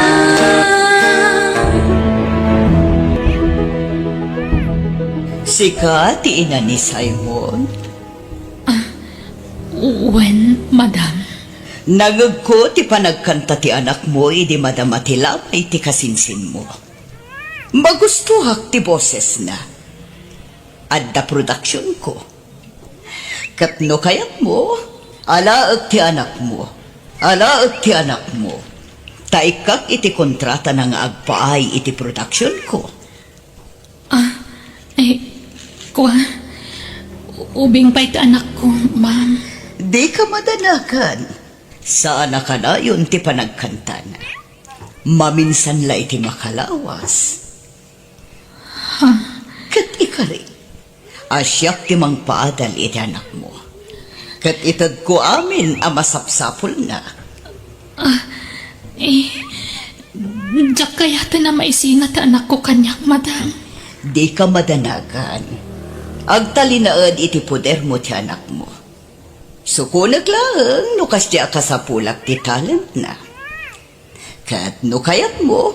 Sika, ti ina ni Simon. When, madam? Nagag ko ti panagkanta ti anak mo, idi madamatilapay ti kasinsin mo. Magustuhak ti boses na. Adda production ko. Katno kayat mo, alaag ti anak mo. Alaag ti anak mo. Taikak iti kontrata na nga agpaay iti production ko. Kuha, ubing pa ito anak ko, ma'am. Di ka madanakan. Saan ka na yun ti panagkanta na? Maminsan la iti makalawas. Kat ikari, asyak ti mang paadal iti anak mo. Kat itad ko amin ang masapsapol na. Diyak kaya ta na maisina ta anak ko kanyak, madam. Di ka madanagan. Agtalinaad iti poder mo ti anak mo. Sukunag lang, nukas di akasapulak ti talent na. Kat no kayat mo,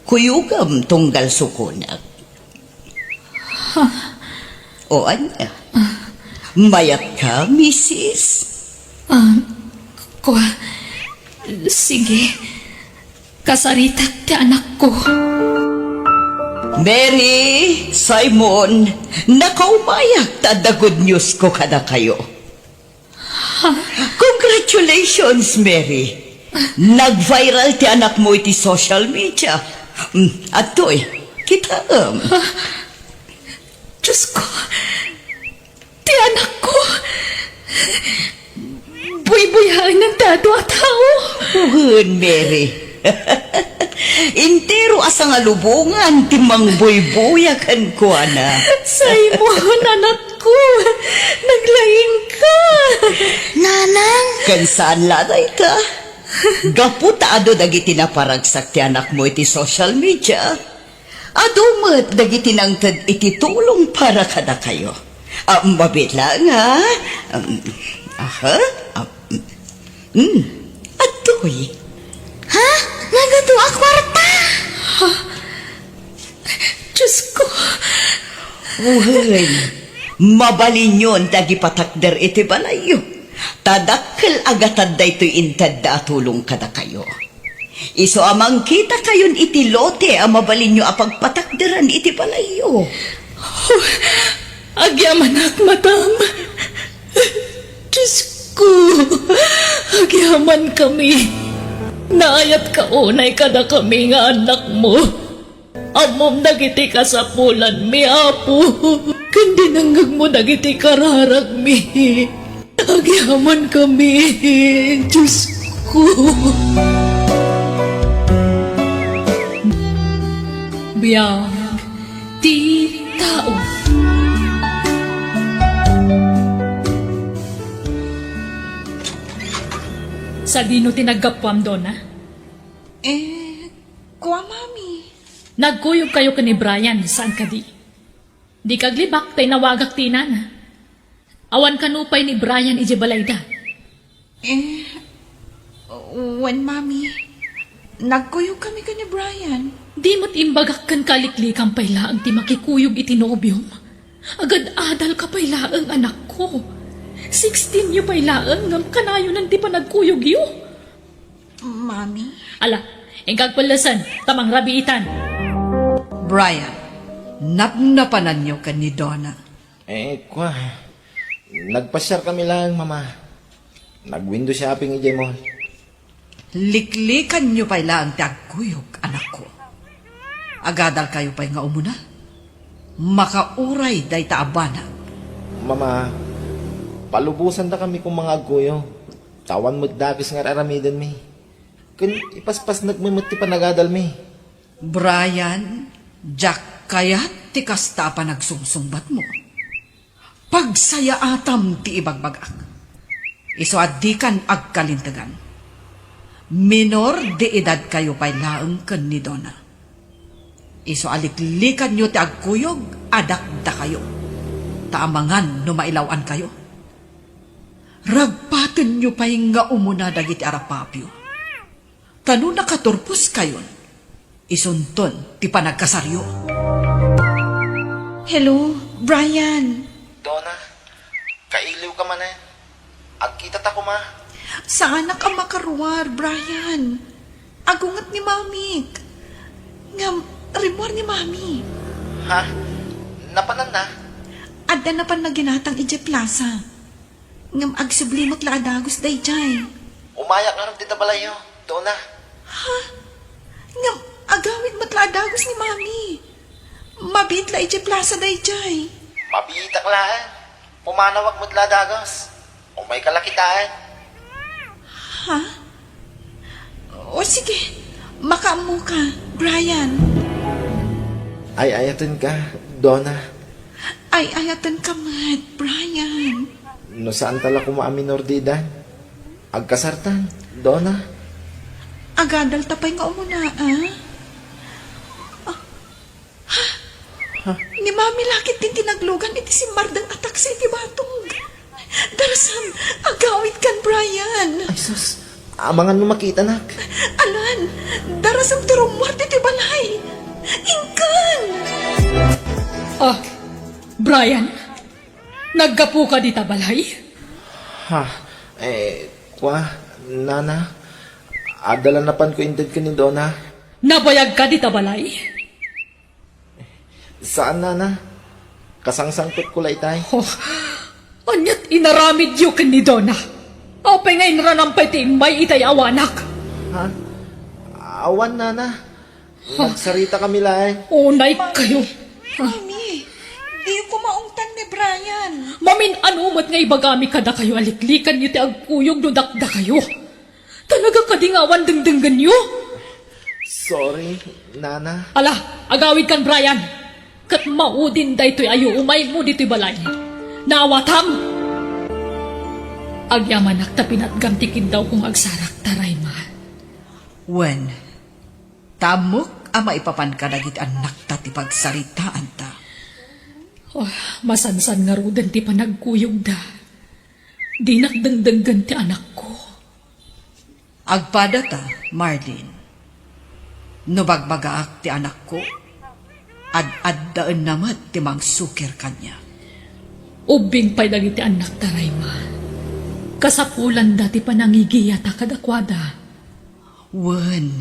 kuyugam tunggal sukunag. O anya, mayat ka, misis? Kuha, sige. Kasaritak ti anak ko. Mary, Simon, nakaumayak ta the good news ko kada kayo. Congratulations, Mary. Nag-viral ti anak mo iti social media. At to'y, kita Diyos ko, ti anak ko. Buy-buyahan ng dadwa tao. Uhun, Mary. Intero asa nga lubungan, timang buy-buyakan ko, ana. Simon, anak ko. Naglaing ka. Nanang, Kansaan laday ka? Gaputa ado dagiti naparagsak ti anak mo iti social media. Ado met dagiti nangted iti tulong para kada kayo. Mabit lang ha? Atoy. ha? Nagado a kwarta? Diyos ko. Uhay. Mabalin yun dagi patakder iti balayo. Tadakkel agatad da ito'y intad da tulong kada kayo. Iso amang kita kayon iti lote ang mabalin nyo apagpatakderan iti balayo. Agyaman ak, madam. Diyos ko. Agyaman kami. Naayat ka unay kada kami nga anak mo. Amom dagiti kasapulan mi, apo. Kundi nanggag mo dagiti kararag mi. Agyaman kami. Diyos ko. Biyag ti tao. Sa dino tinagapwam doon, ha? Kuha, mami. Nagkuyog kayo ka ni Brian, saan ka di? Di kaglibak, tay nawagak tinan, ha? Awan kanupay ni Brian iji balayda. When, mami, nagkuyog kami ka ni Brian. Di mo't imbagak kan kaliklikang paylaang ti makikuyog iti nobyom. Agad adal ka paylaang anak ko. 16 yu paylaang ngam kanayo nanti pa nagkuyog yu. Mami? Ala, ingkag palasan, tamang rabiitan. Brian, napnapanan niyo ka ni Donna. Nagpasyar kami lang, mama. Nag-window shopping ijay mo. Liklikan niyo pa'y lang tagkuyog, anak ko. Agadal kayo pa'y nga umuna. Makauray day taabana. Mama, palubusan na kami kung mga agkuyo. Tawan mo't dakis nga aramidan mi. Kun ipaspas nagmimut ti panagadal mi. Brian, Jack kayat ti kasta pa nagsungsungbat mo. Pagsaya atam ti ibagbagak. Iso adikan agkalintagan. Minor di edad kayo pa'y laeng ken ni Donna. Iso aliklikan nyo ti agkuyog, adakda kayo. Taamangan no mailawan kayo. Ragpaten nyo pa'y nga umuna dagiti arapapyo. Tano nakaturpos kayon, isunton ti panagkasaryo. Hello, Brian, Donna, kailiw ka man eh. Agkita ta ko ma. saan ka makaruwar, Brian? Agungat ni Mami. Ngam, rimwar ni Mami. Ha? Napanan na? Adda na pan naginatang ije plaza. Ngam agsublimot la adagos day jay. Umayak nga rin dito balayo, Donna. Ngam agawid mo't la adagos ni Mami. Mabit la ije plaza day jay. Mabitak laan. Pumanawag mo't ladagos. O may kalakitaan. Ha? O sige, makaamu ka, Brian. Ay, ayatin ka, Donna. Ay, ayatan ka mat, Brian. No saan tala kumaaminor didan? Agkasartan, Donna. Agadal tapay nga umuna, ah? Ni Mami lakit din tinaglugan iti si Mardang atak sa iti batong. Darasam, agawit kan, Brian. Ay, sus. Amangan mo makita, nak. Alan, darasam ti rumwart iti balay. Ingkan! Ah, Brian, naggapu ka di tabalay? Ha? Nana. Adala na pan ko inted ka ni Donna. Nabayag ka di tabalay? Saan, Nana? Kasangsangkot ko laitay. Oh, anyat inaramid yu kan ni Donna. Apay ngayon ranampay ti may itay awanak. Ha? Awan, Nana. Nagsarita kami lang. Unay kayo. Mami, di ko maungtan ni Brian. Mamin anumot nga ibagami kada kayo aliklikan yu ti agkuyog dudakda kayo. Talaga kadingawan dengdenggan yu. Sorry, Nana. Ala, agawid kan Brian. Kat maudin da ito'y ayo umay mo dito'y balay. Naawatam! Agyamanak ta pinatgamtikin daw kung agsarak taray ma. Wen, tamok ama ipapan ka dagit anak ta ti pagsaritaan ta. Oh, masansan nga rudan ti panagkuyog da. Di nakdangdanggan ti anak ko. Agpada ta, Marlene. No bagbagaak ti anak ko, ad-addaan namat ti mangsukir kanya. Ubing pa'y dagiti anak taray ma. Kasapulan dati panangigiya ta kadakwada. Wen,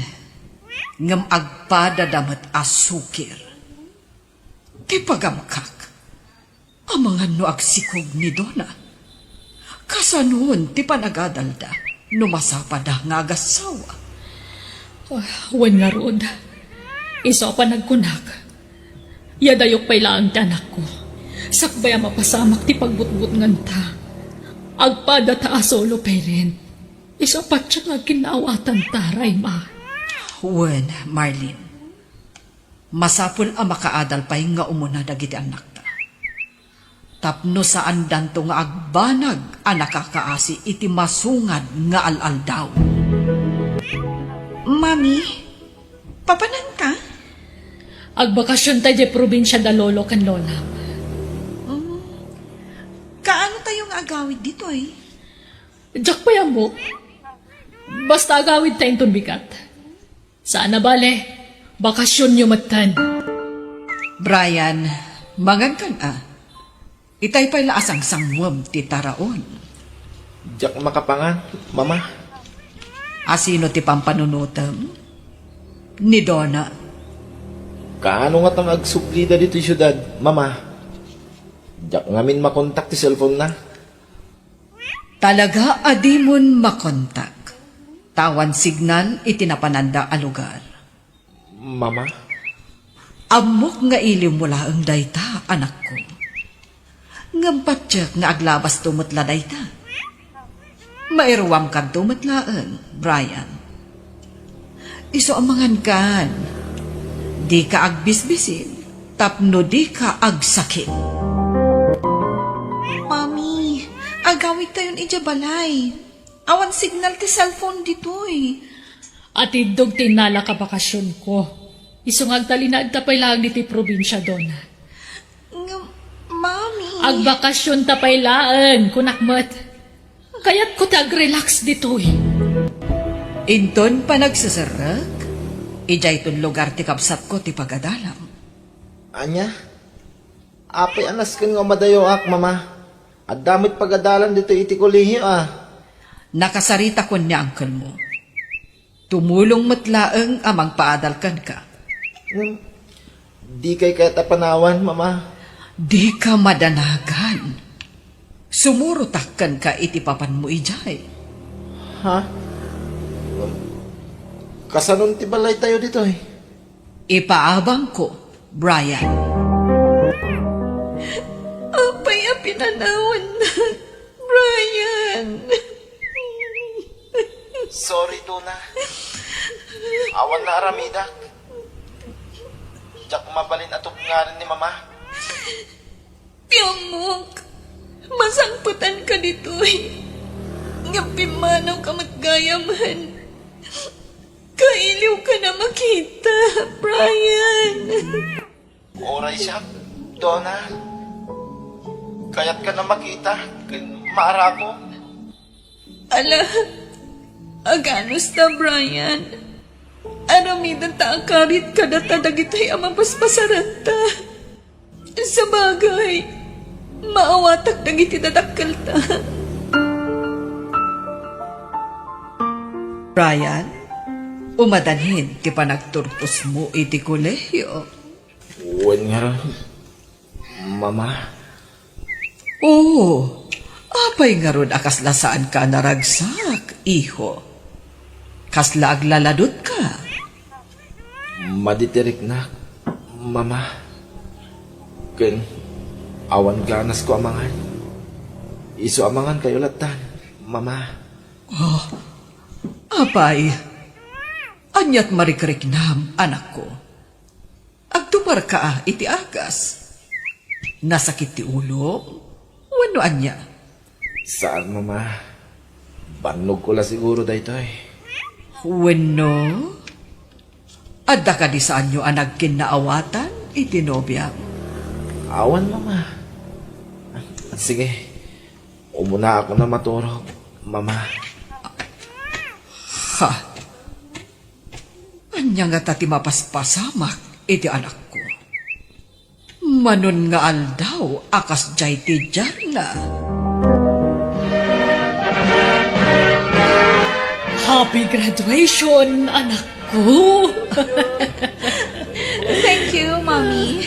ngam agpada damat asukir. Ti pagamkak, amangan no agsikog ni Donna. Kasanuon ti panagadalda, numasapada nga agasawa. Oh, wen nga rod. Iso pa nagkunak. Yadayok pa'y laang ti anak ko. Sakbaya mapasamak ti pagbutbut nganta. Agpada ta solo parent. Iso pa siya nga kinawatan taray ma. Wen, Marlene. Masapul ang makaadal pa'y nga umuna dagiti anak ta. Tapno saan danto nga agbanag ang nakakaasi iti masungad nga al-al daw. Mami, papanan ka? Agbakasyon tayo di probinsya da lolo kan lola. Kaano tayong agawid dito eh? Diyak pa yan mo. Basta agawid tayong tunbikat. Saan na bale? Bakasyon nyo matan. Brian, mangan kan Itay pa'y laasang sangwam ti taraon. Diyak makapangan, Mama. Asino ti pampanunutam? Ni Donna. Kaano nga tang agsuplida dito yung syudad, Mama? Diyak ngamin makontak ti cellphone na. Talaga adimon makontak. Tawan signal itinapananda a lugar. Mama? Amok nga ilim mula ang dayta, anak ko. Ngampatyak nga aglabas tumutla dayta. Mairwam kan tumutlaan, Brian. Iso amangan kan. Di ka agbisbisin, tapno di ka agsakit. Mami, agawid tayon balay. Awan signal ti cellphone ditoy. At idog tinala ka bakasyon ko. Isungag talinad tapay lang diti probinsya dona. Mami. Agbakasyon tapay laan, kunakmat. Kaya't ko tag-relax dito eh. Inton pa nagsasarak, ijay ton lugar ti kapsat ko ti pagadalam. Anya? Apay anas kan nga madayo ak, mama. At damit pagadalan dito iti kolehiyo Nakasarita ko niya angkol mo. Tumulong matlaang amang paadalkan ka. Di kay panawan, mama. Di ka madanagan. Sumurutakkan ka iti papan mo ijay. Ha? Kasanon ti balay tayo dito Ipaabang ko, Brian. Apay a pinanawan na, Brian. Sorry, Dona. Awan na aramida. Diyak mabalin atog nga rin ni mama. Piyamok, masangputan ka dito'y. Nga pimanaw ka matgayaman. Kailiw ka na makita, Brian. Oray siya, Dona. Kaya't ka na makita. Maara ko. Ala, aganos ta, Brian. Aramidan ta ang karit ka na tadagitay ang mapaspasaran ta. Sa bagay, maawatak dagiti dadakkel ta. Brian, umadanhin ti panagturpos mo iti kolehiyo. Uwan nga rin. Mama. Oo, apay nga ron akasla saan ka naragsak, iho. Kasla aglaladot ka. Maditirik na, mama. Ken, awan ganas ko amangan. Iso amangan kayo latan, mama. Apay, anyat marikriknam, anak ko. Agtupar ka iti agas. Nasakit ti ulo? Wano anya? Saan, mama? Banog ko la siguro dahito Wano? Adda ka di saan nyo anag kinaawatan iti nobya? Awan, mama. Sige, umuna ako na maturog, mama. Ha? Anya nga tati mapaspasamak iti anak ko. Manon nga aldaw akas jay ti Jarna. Happy graduation, anak ko! Thank you, Mommy.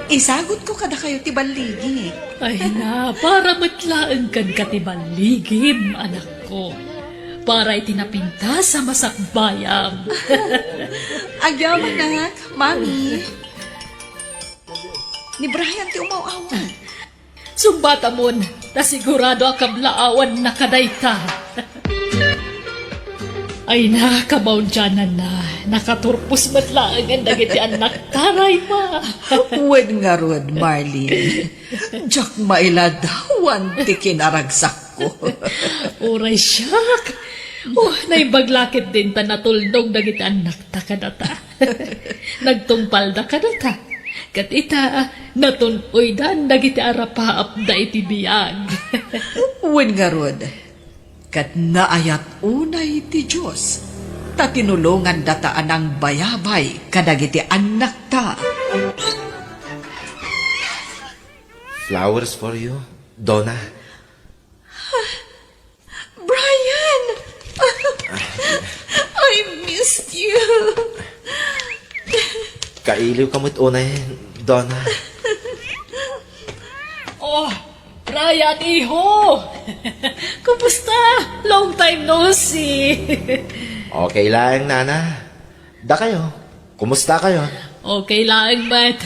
Isagot ko kada kayo ti baligi. Ay na, para matlaan kan katibaligim, anak ko. Para itinapinta sa masakbayam. Agyaman na, Mommy. Ni Brian ti umaw-awan. Sumbata mon, na sigurado akablaawan na kadayta. Ay na, kabaudyanan na. Nakaturpos matlaan ang dagiti anak taray ma. Wen nga rod, Marlene. Diyak mailadawan ti kinaragsak ko. Uray siyak. Naibaglakit din ta natuldog dagiti anak ta kadata. Nagtungpal da kadata. Kat ita, natunoy dan dagiti arapaap da iti biyag. Wen nga rod, kat naayat unay ti Diyos, ta tinulungan dataan ng bayabay kadagiti anak ta. Flowers for you, Donna. Brian! I missed you. Kailiw kamot unay, Donna. Oh, Brian, iho! Kumusta? Long time no see. Okay lang, Nana. Da kayo. Kumusta kayo? Okay lang, but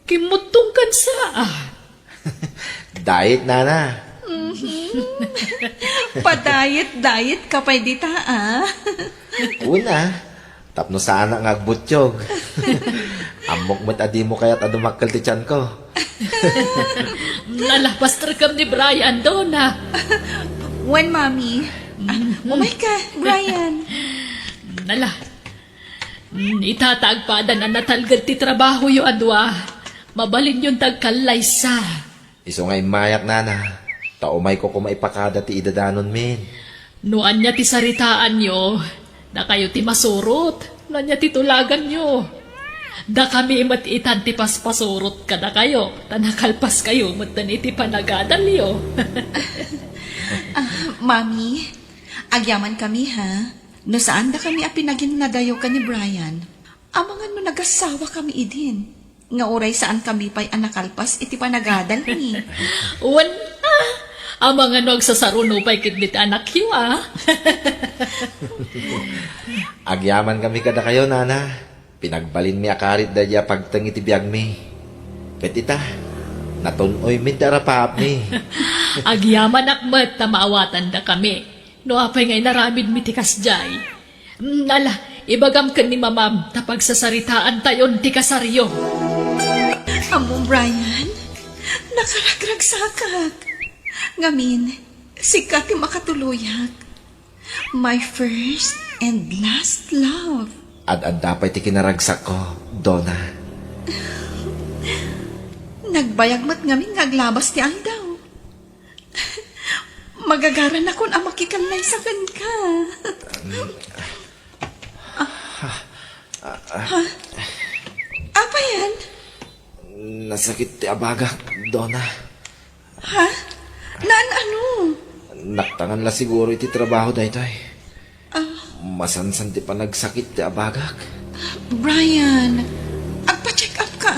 kimutong kansa. Diet, Nana. Padayet-dayet ka pa dita, Una, tapno sana nga agbutyog. Amok mo't adi mo kaya't adumakal ti tiyan ko. Nalapas trakam ni Brian doon na. When, Mommy? Umay ka, Brian. Nala. Itatagpada na natalgad ti trabaho yu adwa. Mabalin yung tagkalaysa. Iso nga'y mayak, Nana. Taumay ko kumaipakada ti idadanon min. Nuan niya ti saritaan nyo. Na kayo ti masurot. Nuan niya ti tulagan nyo. Da kami mat itan ti paspasurot ka na kayo. Tanakalpas kayo mat iti panagadalyo. Mami, agyaman kami ha. No saan da kami apinagin nadayo ka ni Brian? Amangan mo nagasawa kami idin. Nga oray saan kami pa'y anakalpas iti panagadal ni. Wan amang ano agsasaruno pa'y kidlit anak yu Agyaman kami kada kayo, nana. Pinagbalin mi akarit da ya pagtangi ti biyag mi. Petita, natunoy mi darapap mi. Agyaman akmat na maawatan da kami. No apay ngay naramid mi ti kasjay. Nala, ibagam ka ni mamam tapag sasaritaan tayon ti kasaryo. Amo, Brian, nakaragrag sakak. Ngamin, sikat ti makatuluyak. My first and last love. Ad dapat ti kinaragsak ko, Donna. Nagbayagmat ngamin ngaglabas ti ay daw. Magagaran akon ang makikalay sa ka. Apa yan? Nasakit ti abagak, Donna. Ha? Naan ano? Naktangan la siguro iti trabaho da ito eh. Masansan ti panagsakit ti abagak. Brian, agpa-check up ka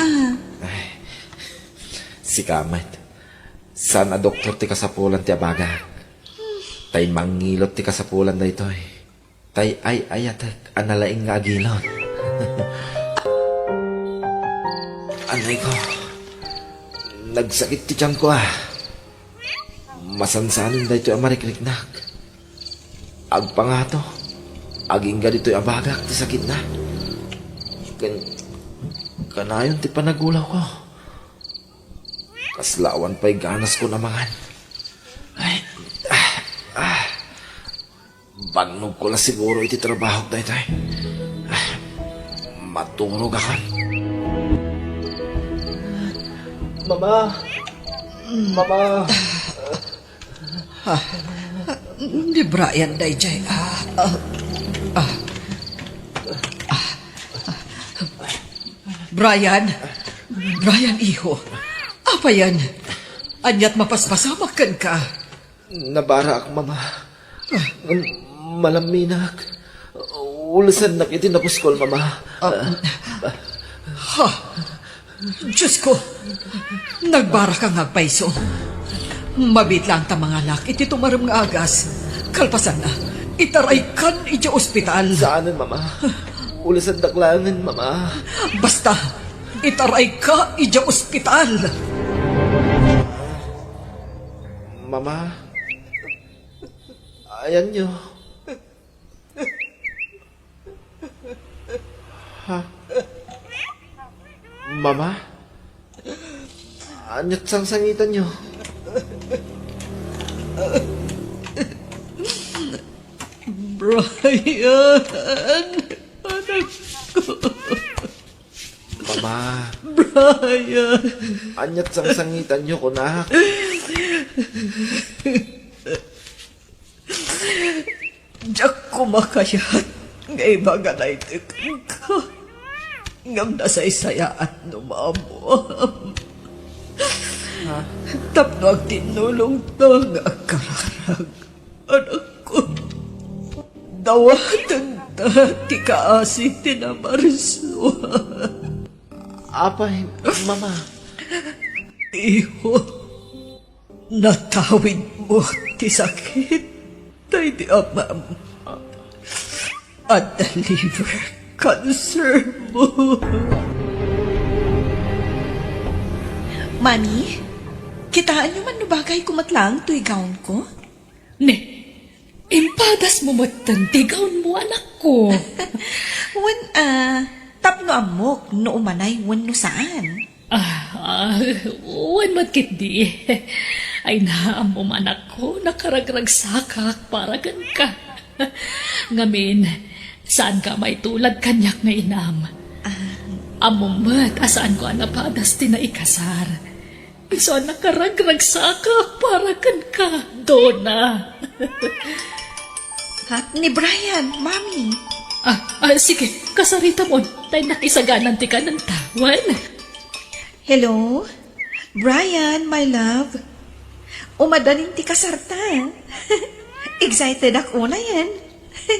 Si Kamat, sana doktor ti kasapulan ti abagak. Tay mangilot ti kasapulan da ito eh. Tay ay ayatek analaing nga agilot. Anay ko, nagsakit ti tiyan ko Masansanin da ito ang marikliknak. Agpangato, aging ga dito'y abagak ti sakit na. Kanayon ti panagulaw ko. Kaslawan pa'y ganas ko namangan. Banog ko la siguro iti trabaho da ito Maturog ako. Mama! Mama! Ni Brian dayjay. Brian, iho. Apa yan? Anyat mapaspasamak ka. Nabara ak, Mama. Malaminak. Ulasan na kiti napuskol, Mama. Diyos ko, nagbara ka nga paiso. Mabit lang ta mga lak, iti tumaram nga agas. Kalpasan na, itaray kan iti ospital. Saanan, Mama? Ulasan daklangan, Mama. Basta, itaray ka iti ospital. Mama? Ayan nyo. Ha? Mama? Anyat sangsangitan nyo. Brian, anak ko. Mama, Brian. anyat sangsangitan nyo, kunak. Diyak kumakayat. Ngay baga na itikan ka. Ngam nasaysayaan no mamo. Tapno ang tinulong to nga kararag. Anak ko. Dawatan ta ti kaasi tinamarso. Apay, Mama. Iho, natawid mo ti sakit tay di amam. At the liver cancer mo. Mami, kitaan niyo man no bagay kumatlang to'y gown ko? Ne, impadas mo matanti gaon mo anak ko. Wan, tapno amok no umanay wan no saan? Wan matkit di. Ay naam mo anak ko, nakaragrag sakak para gan ka. Ngamin, saan ka may tulad kanyak nga inam? Amumat, asaan ko anapadas tinaikasar. Iso nakaragrag sakak para kan ka, Donna. Ha? Ni Brian, Mami. Sige, kasarita mo. Tayo nakisaganan ti ka ng tawan. Hello? Brian, my love. Umadaling ti kasarta. Excited ako na yan.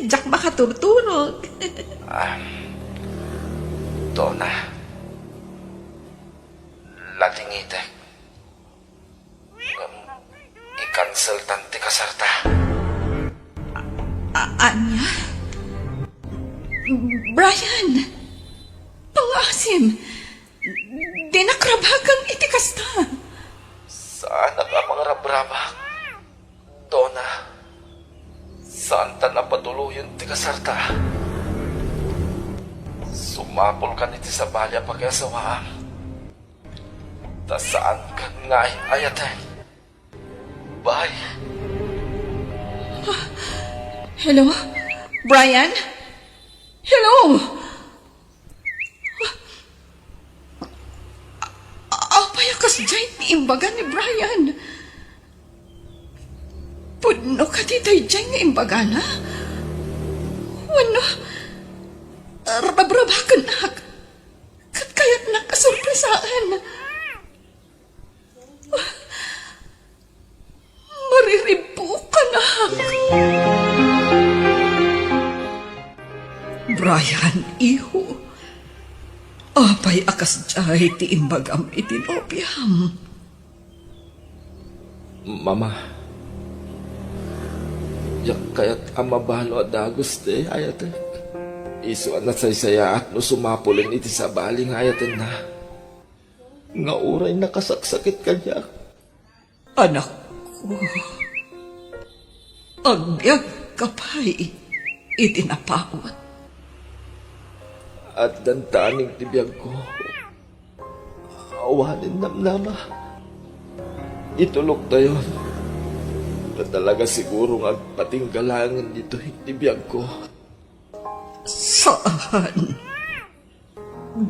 Jack makaturturog. Donna. Latingitek. I-cancel tanti kasarta. Anya? Brian! Pangasim! Dinakrabagang itikasta! Saan ang mga rabrabak? Donna. Saan ta napatuloy yung tikasarta? Sumapol ka niti sa balya pag-asawaan. Ta saan ka nga ayatay? Bye. Hello? Brian? Hello? Apayakas dyan ni imbaga ni Brian. Puno ka titay dyan nga imbaga na? Wano? Rabrabakan nak. Kaya't nakasurpresaan. Mariribo ka na. Brian, iho. Apay akas jay ti imbagam itinopyam. Mama. Yak kaya't amabalo at dagos te ayate. Iso na saysaya at no sumapulin iti sa baling ayaten na. Nga uray nakasaksakit kanya. Anak ko. Agbyag kapay itinapawat. At dantaning tibiyag ko. Awanin namnama. Itulog tayo. Na talaga siguro nga patinggalangan dito tibiyag ko. Saan?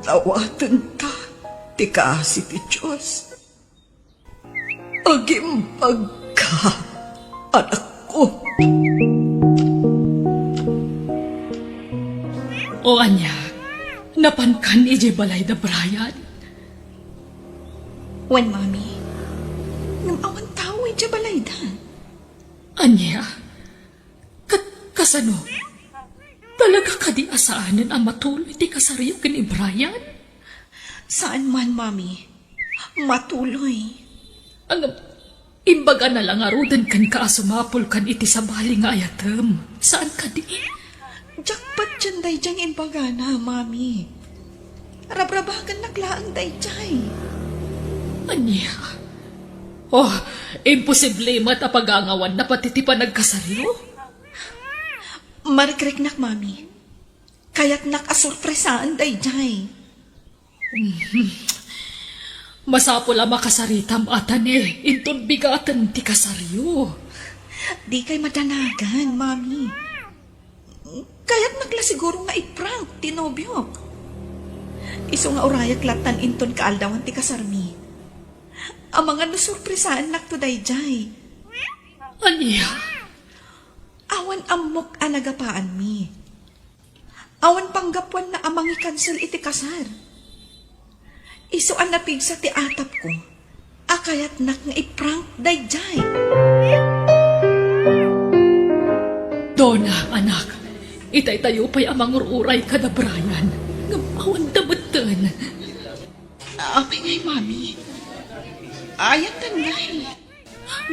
Dawatan ta, ti kasi ti Diyos. Agimbag ka, anak ko. O anya, napankan ije balay da Brian. Wen, mami. Nang awan tao iti balayda. Anya, kasano? Talaga ka di asaanan ang matuloy ti kasariyo kini Brian? Saan man, mami? Matuloy. Ang imbaga na lang arudan kan ka sumapol kan iti sa bali nga ayatem. Saan ka di? Jackpot dyan day dyang inbagana, mami. Rabrabagan naglaang day jay. Anya? Oh, imposible matapagangawan na pati ti panagkasariyo? Marikrik nak, mami. Kaya't nakasurpresaan day jay. Masapol ang makasaritam atan inton bigatan ti kasariyo. Di kay madanagan, mami. Kaya't nagla siguro nga iprank, tinobyok. Iso nga urayak latan inton kaaldawan ti kasarmi. Ang mga nasurpresaan nak to day jay. Anya? Awan amok anagapaan mi. Awan panggapuan na amang i-cancel iti kasar. Iso ang napigsa ti atap ko. Akayat nak nga iprank day jay. Donna, anak. Itay tayo pa'y amang ururay ka na Brian. Ngamawan damatan. Apay ngay, mami. Ayatan ngay.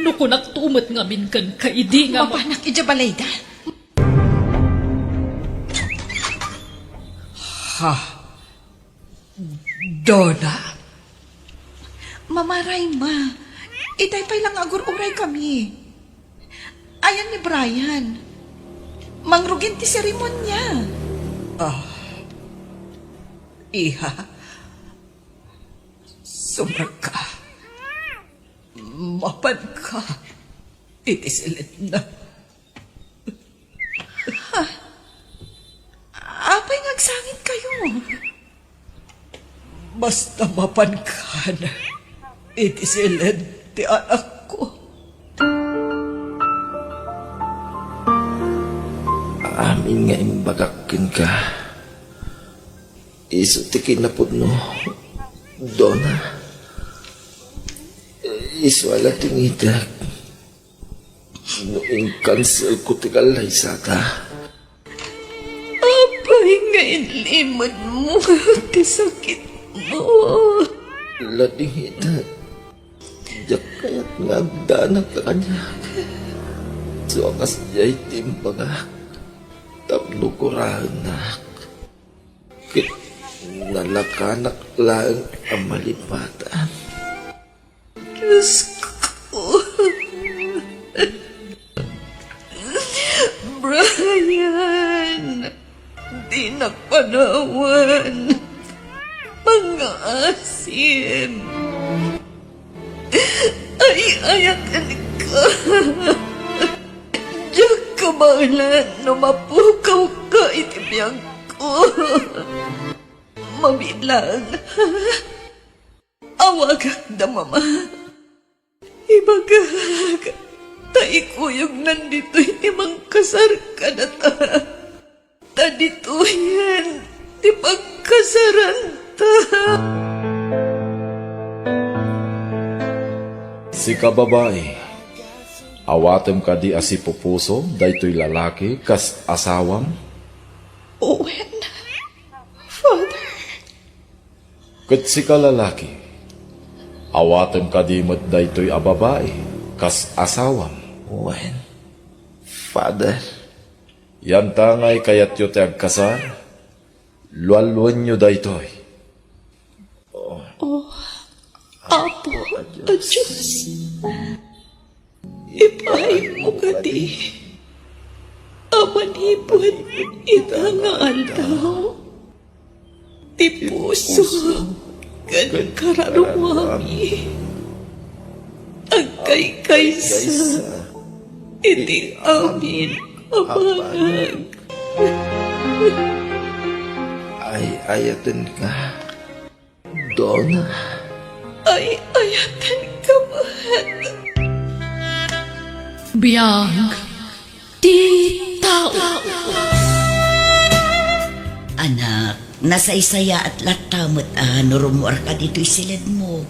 No ko nagtumot nga minkan kaidi nga Mapanak ija balayda. Ha? Donna? Mamaray, ma. Itay pa'y lang agur-uray kami. Ayan ni Brian. Mangrugin ti seremonya. Iha? Sumrag ka. Mapan ka. Itisilid na. Apay ngagsangit kayo. Basta mapan ka na. Itisilid ti anak ko. Amin. amin nga imbagakin ka. Iso ti kinapod no, Donna. Iso ala tingitak. No in-cancel ko ti kalay sata. Apay nga inlimod mo, ti sakit mo. Ladingita. Diyak kaya't nga agdanag ka kanya. So akas jay timbaga. Tapno ko rahanak. Kit nalakanak lang ang malipatan. Diyos ko. Brian, di na panawan. Mga asim. Ay, ayakan ka. Diyak ka malan na mapukaw ka itibiyang ko. Mabilang. Awagak na mama. Ibagag. Taikuyog nandito itimang kasar ka na ta. Tadito yan. Di pagkasaran ta. Si kababae, awatem ka di asi pupuso, daytoy lalaki, kas asawam. Owen. Father. Kat si kalalaki, awatem ka di mat daytoy a babae, kas asawam. When? Father. Yan tangay kayat yo te agkasar, lualwan nyo daytoy. Apo, Diyos. Ipay mo ka di. Amanipon ita nga aldaw. Ti puso. Gan kararumami. Agkay kaysa. Iti amin amangag. Ay ayatan ka. Donna. Ay ayatan ka man. Biyag, di tao. Anak, nasaysaya at latamot nurumuar ka dito'y silid mo.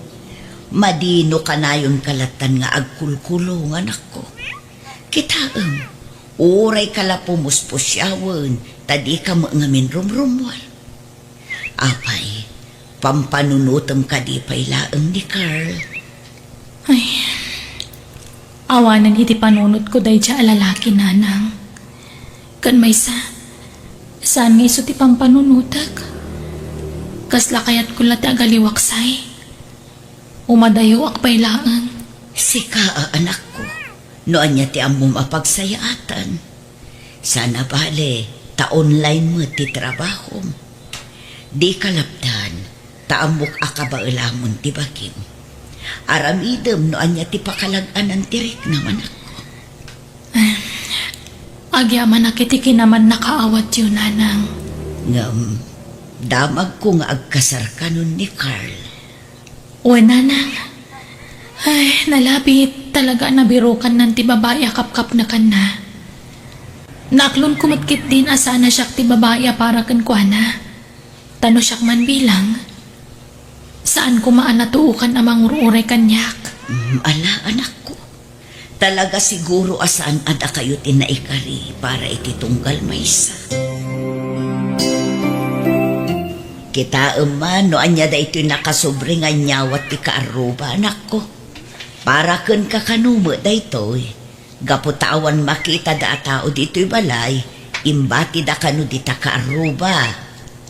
Madino ka na yung kalatan nga agkulkulong anak ko. Kitaang, uray kala pumuspusyawan, tadi ka ngamin rumrumwal. Apay, pampanunutom ka di pailaang ni Carl. Ay, awanan iti panunot ko day siya alalaki nanang. Kan may saan nga iso ti pampanunutag? Kasla kayat ko lati agaliwaksay. Umadayo akpailaan. Sika, anak ko. Noan niya ti among apagsayaatan. Sana bale, ta-online mo ti trabaho. Di kalapdan, taamok akabailamon ti bakim. Aramidem noan niya ti pakalagan ng tirik naman ako. Agyaman nakitiki naman nakaawat yun, nanang. Ngam, damag ko nga agkasar ka nun ni Carl. O, nanang. Ay, nalapit talaga nabirukan ng ti babae akap-kap na kan na. Naklon kumatkit din asa na siyak ti babae para kan kwa na. Tano siyak man bilang. Saan ko maanatuukan amang ururay kanyak? Ala, anak ko. Talaga siguro asaan ada kayo tinaikari para ititunggal maysa. Kita no anya da ito'y nakasobre nga nyawat ti kaaruba, anak ko. Para kun kakanumo da ito'y. Gaputawan makita da tao dito'y balay, imbati da kanu di ta kaaruba.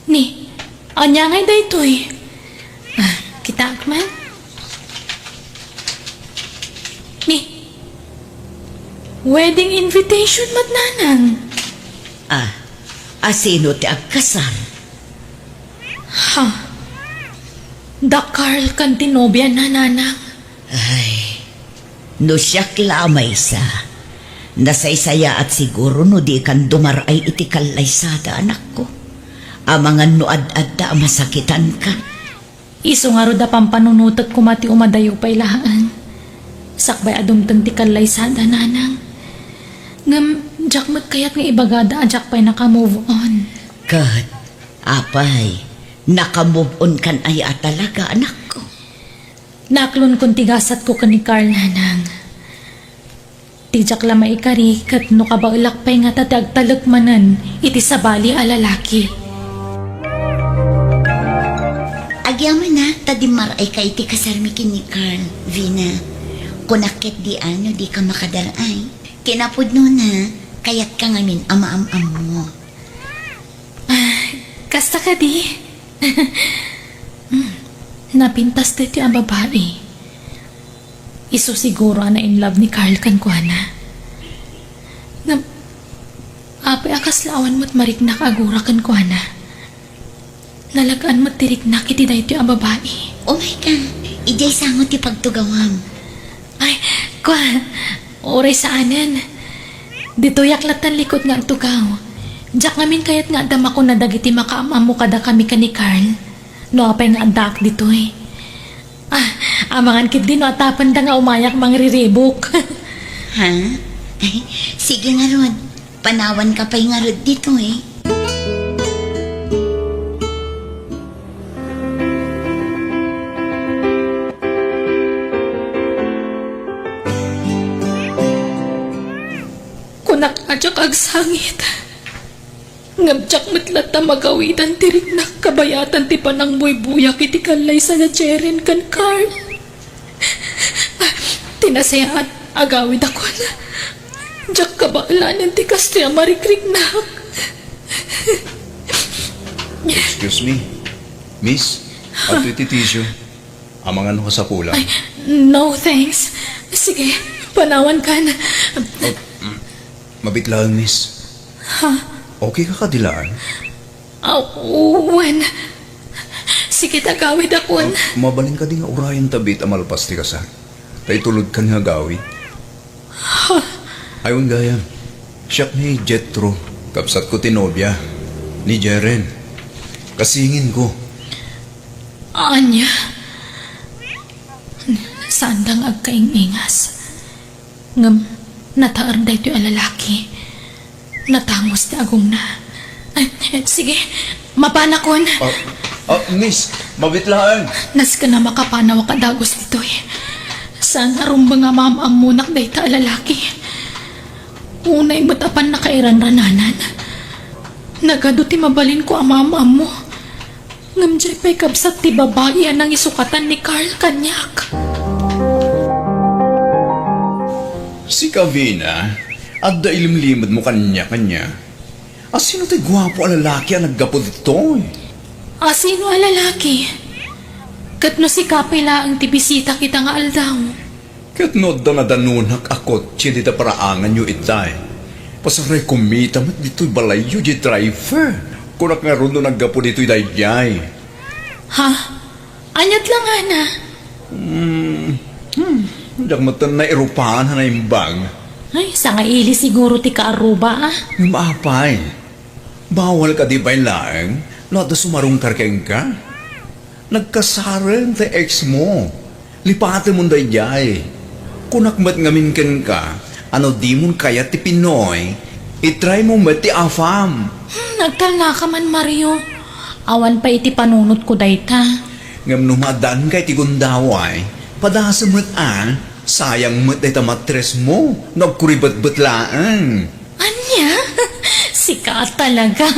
Ni, anya ngay da ito'y. Kita man? Ni, wedding invitation mat nanang. Asino ti agkasar? Ha? Da Carl kan tinobya na nanang. Ay, no siyak lamay sa. Nasaysaya at siguro no di kan dumaray iti kalaysada, anak ko. Amangan no ad-ad da masakitan ka. Iso nga ro da pampanunutag kumati umadayo pailaan. Sakbay adumtang ti kalaysada nanang. Ngam Jack kayat nga ibagada, Jack pa'y naka-move on. Kat, apay, nakamove on kan ay talaga, anak ko. Naklon kong tigasat ko ni Carl nanang. Tijak lamay ikari kat no kabaulak pa'y nga tatagtalagmanan iti sabali a lalaki. Agyaman na, tadimar ay kay ti kasarmikin ni Carl, Vina. Kunakit di ano, di ka makadaray. Kinapudno na, kayat ka ngamin ama-am-am mo. Kasta ka di. Napintas dito ang babae. Iso siguro na in love ni Carl kan kuana. Apay akas lawan mo't mariknak agura kan kuana. Nalagaan mo't tiriknak iti dito ang babae. Oh my God, ijay sangot ti pagtugawam. Ay, kuan, oray saanan. Dito yaklatan likod nga ang tugaw. Diyak ngamin kayat nga dama ko na dagiti makaamamu kada kami ka ni Carl. No, apay nga andak dito eh. Amangan kit din no atapan da nga umayak mangriribok. Ha? Ay, sige nga Rod, panawan ka pa'y nga Rod dito eh. Kunak adyak agsangit. Ngabjak matlata magawitan tirik na kabayatan ti panang buyak iti kalay sa Jeren kan Carl. Tinasayaan agawid ako na. Diyak kabalanan ti kastya marikriknak. Excuse me, miss, at iti tissue. Amang ano ka sa kulang? Ay, no thanks. Sige, panawan ka na. Mabitlaan, miss. Ha? Okay ka kadilaan? Wen. Sige, tagawid ako na. Mabalin ka din nga urayan tabit amalpas ti kasar. Tay tulod ka nga gawid. Ayon gayam, siyak ni Jetro, kapsat ko tinobya, ni Jeren. Kasingin ko. Anya. Sandang agkaingingas. Ngam, nataar da ito ang lalaki. Natangos na agong na. Ay, sige, mapanakon. Miss, mabitlaan. Nas ka na makapanaw kadagos dito eh. Saan arumba nga mamamunak da ito ang lalaki. Unay matapan na kairan-rananan. Nagado ti mabalin ko ang mamam mo. Ngamjay pa'y kabsat ti babae anang isukatan ni Carl kanyak. Si Kavina, at da ilimlimad mo kanya-kanya. Sino tayo gwapo ang lalaki ang naggapod ito? Sino ang lalaki? Katno si Kapila ang tibisita kita nga aldaw. Katnod da nadanunak ako, chidita paraangan nyo itay. Pasaray kumita mat dito'y balayo di driver. Kunak nga ron naggapod dito'y daygay. Ha? Anyat lang ana. Diyak matan na irupahan na yung bag. Ay, sa nga ili siguro ti kaaruba ah. Maapay. Bawal ka di ba'y laang? Lada sumarong karkeng ka? Nagkasarang ta ex mo. Lipate mo dayay. Kunakmat ngamin ken ka, ano di mo kaya ti Pinoy, itry mo met ti afam. Nagtala ka man, Mario. Awan pa iti panunot ko dayta. Ngam numadaan kay ti gundaway, padasa met sayang met ay tamatres mo, nagkuribat-batlaan. Anya? Sikat talaga.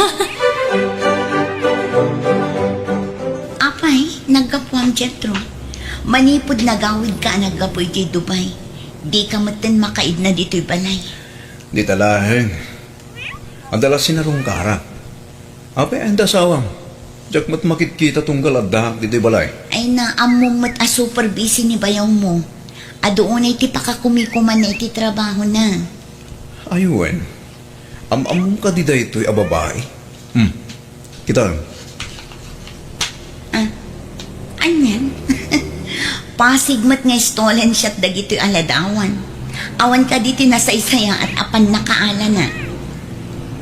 Apay, naggapuam Jetro. Manipod nagawid ka naggapoy di Dubai. Di ka matan makaid na dito'y balay. Di talahin. Adalas sinarong kara. Apay ang dasawang. Diyak mat makitkita tong galadak di balay. Ay na among mat a super busy ni bayaw mo. Adoon ay ti pakakumikuman na iti trabaho na. Ayun. Among ka di daytoy a babae. Kita. Anyan? Pasigmat nga stolen shot dagito'y aladawan. Awan ka diti nasaysaya at apan nakaala na.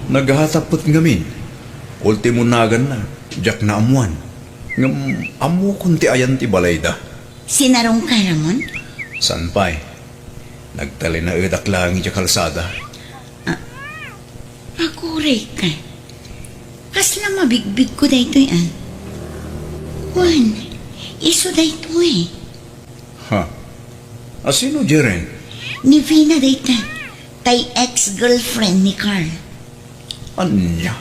Naghatapot ngamin. Ultimo nagan na. Diyak na amuan. Ngam amu kunti ayan ti balay da. Sinarong ka Ramon? Sanpay. Nagtali na edak lang iti kalsada. uray ka. Kasla mabigbig ko daytoy Juan, iso daytoy. Ha? Sino, Jeren? Ni Vina dayta. Tay ex-girlfriend ni Carl. Anya?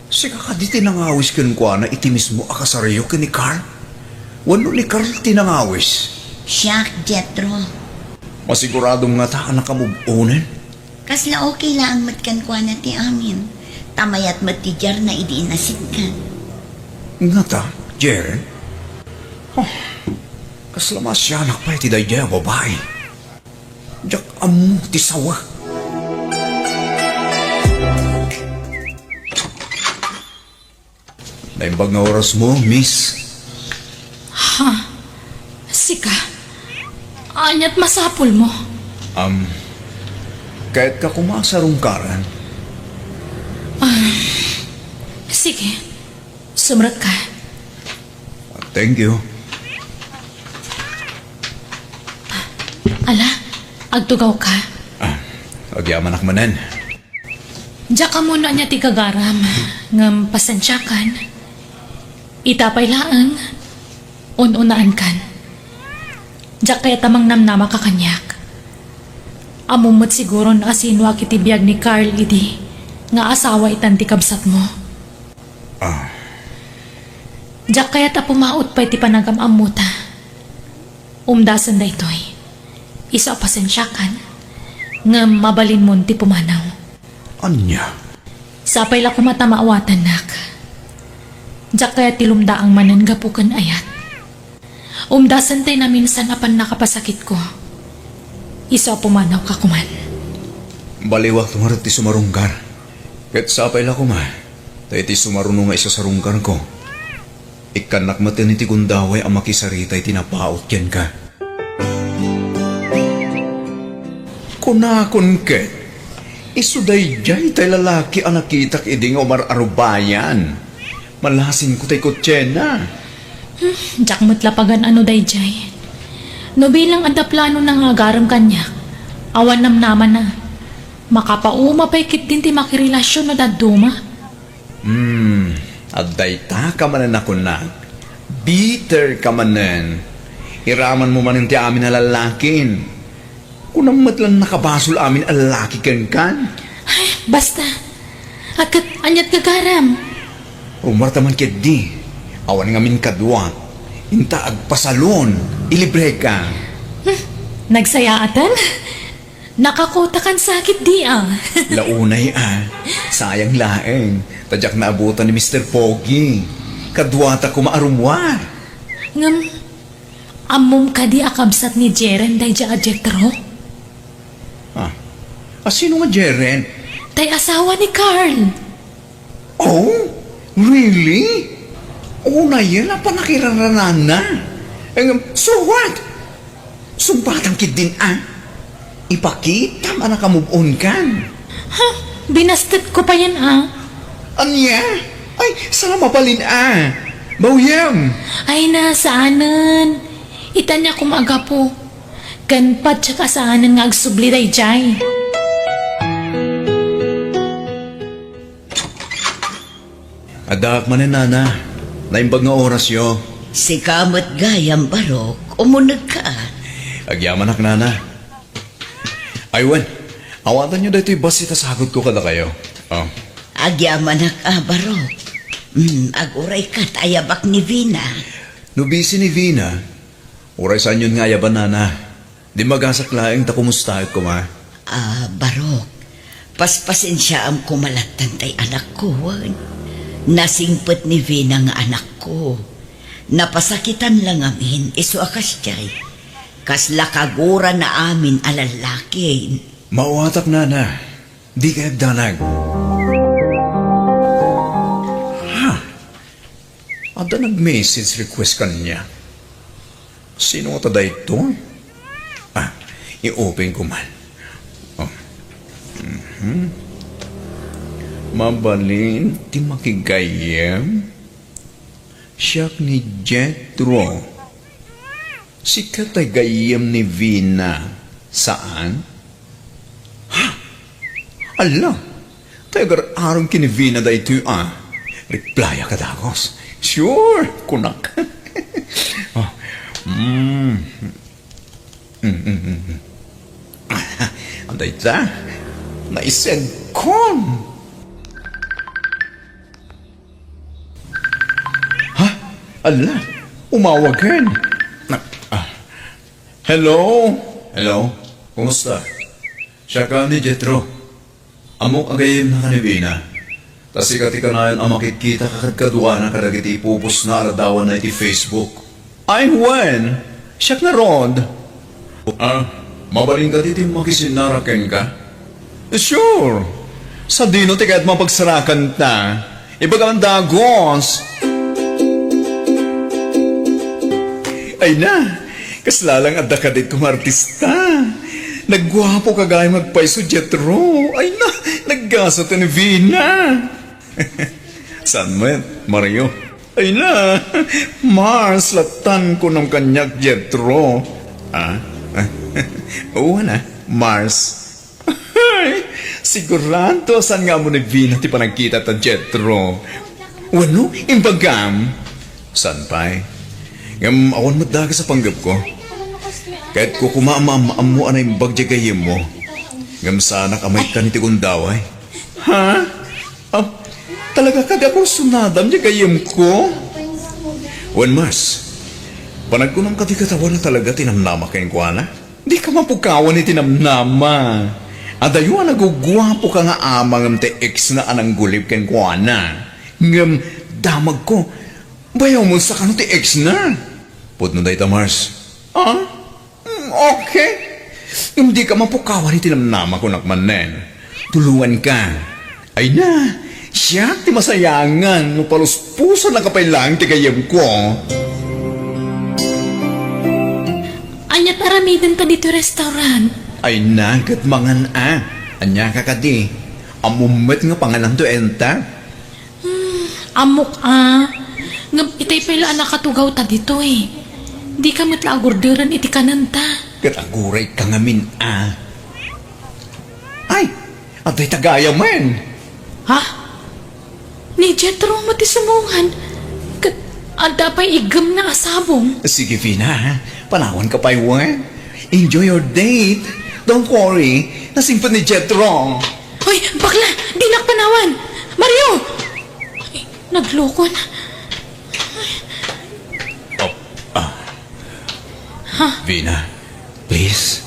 Sika ka di tinangawis kan kwa na iti mismo akasaryo ka ni Carl? Wano ni Carl tinangawis? Siya, Jetro. Masiguradong nga taan na kamubunin? Kasla okay lang matkan kwa na ti amin. Tamayat matijar na idiinasit ka. Nga ta, Jeren? Oh, kaslamas siya anak pa iti dayjay babae. Diyak amu ti sawa. Naimbag nga oras mo, miss. Sika, anyat masapul mo. Kahit ka kumasarong karan, Sige, sumrat ka. thank you. Ala, agtugaw ka. Agyaman akmanan. Diya ka muna niya ti kagaram, ngam pasensyakan. Itapay laang, ununaan kan. Diya kaya tamang namnama ka kanyak. Amumot siguro na asinwa kiti biyag ni Carl idi, nga asawa itan ti kabsat mo. Diya kaya ta pumaot pa iti panagamamuta. Umdasan da ito'y. Isa pasensyakan, nga mabalin mo ti pumanaw. Anya? Sapay la kumatamaawatan nak. Diyak kaya tilumda ang mananggapukan ayat. Umdasan tayo na minsan apan nakapasakit ko. Isa pumanaw ka kuman. Baliwak tumarat ti sumarungkar. Kahit sapay la kuma, tayo ti sumarunong nga isa sa rungkar ko. Ikanak matin iti kundaway ang makisarita iti napaot yan ka. Kunakon ket, isuday jay tay lalaki ang nakitak iding Omar Arubayan. Malasin ko tay kutsena. Diyak matlapagan ano dayjay. No bilang ada plano ng agaram kanya, awan namnaman na. Makapauma pa'y kit din ti makirelasyon na daduma. Aday ta ka manan ako na. Bitter ka manan. Iraman mo manan ti amin na lalakin. Kunang matlang nakabasol amin ang lalaki kan. Ay, basta. Akat anyat kagaram. Umarta man ket di. Awan nga min kadwa. Inta agpasalon. Ilibre ka. Nagsayaatan? Nakakutakan sakit di Launay sayang laeng. Tadyak na abutan ni Mr. Pogi. Kadwata ko maarumwar. Ngam, amum ka di akabsat ni Jeren day dya Jetro? Sino nga Jeren? Tay asawa ni Carl. Oh? Really? Na yan ang panakiraranan na. So what? Sumpatang kid din Ipakita man nakamove on kan. Binasted ko pa yan Anya? Ay, sana mapalin Bawyam. Ay nasaanan. Itan niya kumaga po. Ganpat siya kasaanan nga agsubli day jay. Adak man nana. Naimbag nga oras yo. Si kamot gayam barok, umunag ka. Agyaman ak nana. Aywan, awatan nyo dito bus itasagot ko kada kayo. Agyaman barok. Aguray ka tayabak ni Vina. Nubisi ni Vina. Uray saan yun nga yaban nana. Di magasak laing ta kumusta ko ma. Barok. Paspasin siya ang kumalatan tay anak ko. Nasingpet ni Vina nga anak ko. Napasakitan lang amin, iso akas jay. Kasla kagura na amin alalaki. Mauwatak nana. Di kayo danag. Ada nag-message request kanya. Sino nga tada ito? I-open ko man. Mabalin ti makigayem. Siyak ni Jetro. Sikat ay gayem ni Vina. Saan? Ala, Tagar arong kinivina da ito Replya ka dagos. Sure, kunak. Oh. Anday ta, naisend kon. Ha? Ala, umawagan. Hello? Hello? Kumusta? Siya ka ni Jetro. Amok agayim na kanibina. Tasi katikanayan ang makikita kakadkadwa na kadagiti pupos na aradawan na iti Facebook. Ay, when? Siya na rod. Mabaling ka diti makisinaraken ka? Sure. Sa dino ti kaya't mapagsarakan ta. Ibagang dagos. Ay na, kaslalang adda ka dit kumartista. Nagwapo ka gaya magpaiso Jetro. Ay na, naggasa ta ni Vina. San mo yan, Mario? Ay na, Mars, latan ko ng kanyak Jetro. Oo na, Mars. Sigurado, saan nga mo ni Vina ti panagkita ta Jetro? Wano, imbagam? San pa'y? Ngam, awan madaga sa panggap ko. Kahit ko kumaam-am mo anay bagjagayim mo. Ngam sana kamay ka ni Tigundaway. Ha? Talaga kada ko sunadam jagayim ko? Wan Mars, panagkunam ka di katawan na talaga tinamnama kayong kuana? Di ka mapukawan ni tinamnama. Adayo nagugwapo ka nga amang te ex na anang gulib kayong kuana. Ngam, damag ko. Bayaw mo sa kano ti ex na. Pudno day ta Mars. Okay. Hindi ka mapukawan ni tinamnama ko nakmanen. Tulungan ka. Ay na, siya ti masayangan no paluspuso na kapailang ti kayem ko. Anya taramidan ta dito restaurant. Ay na, kat mangan Anya ka kadi. Amumet nga pangalan to enta. Amok ngam itay pala anak katugaw ta dito eh. Di ka matla agorderan iti kananta. Kat aguray ka ngamin Ay, atay tagaya man. Ha? Ni Jetro mo ti sumungan. Kat ada pa'y igam na asabong. Sige Vina, panawan ka pa iwan. Enjoy your date. Don't worry, nasingpan ni Jetro. Hoy, bakla! Di nakpanawan! Mario! Ay, nagloko na. Vina, please.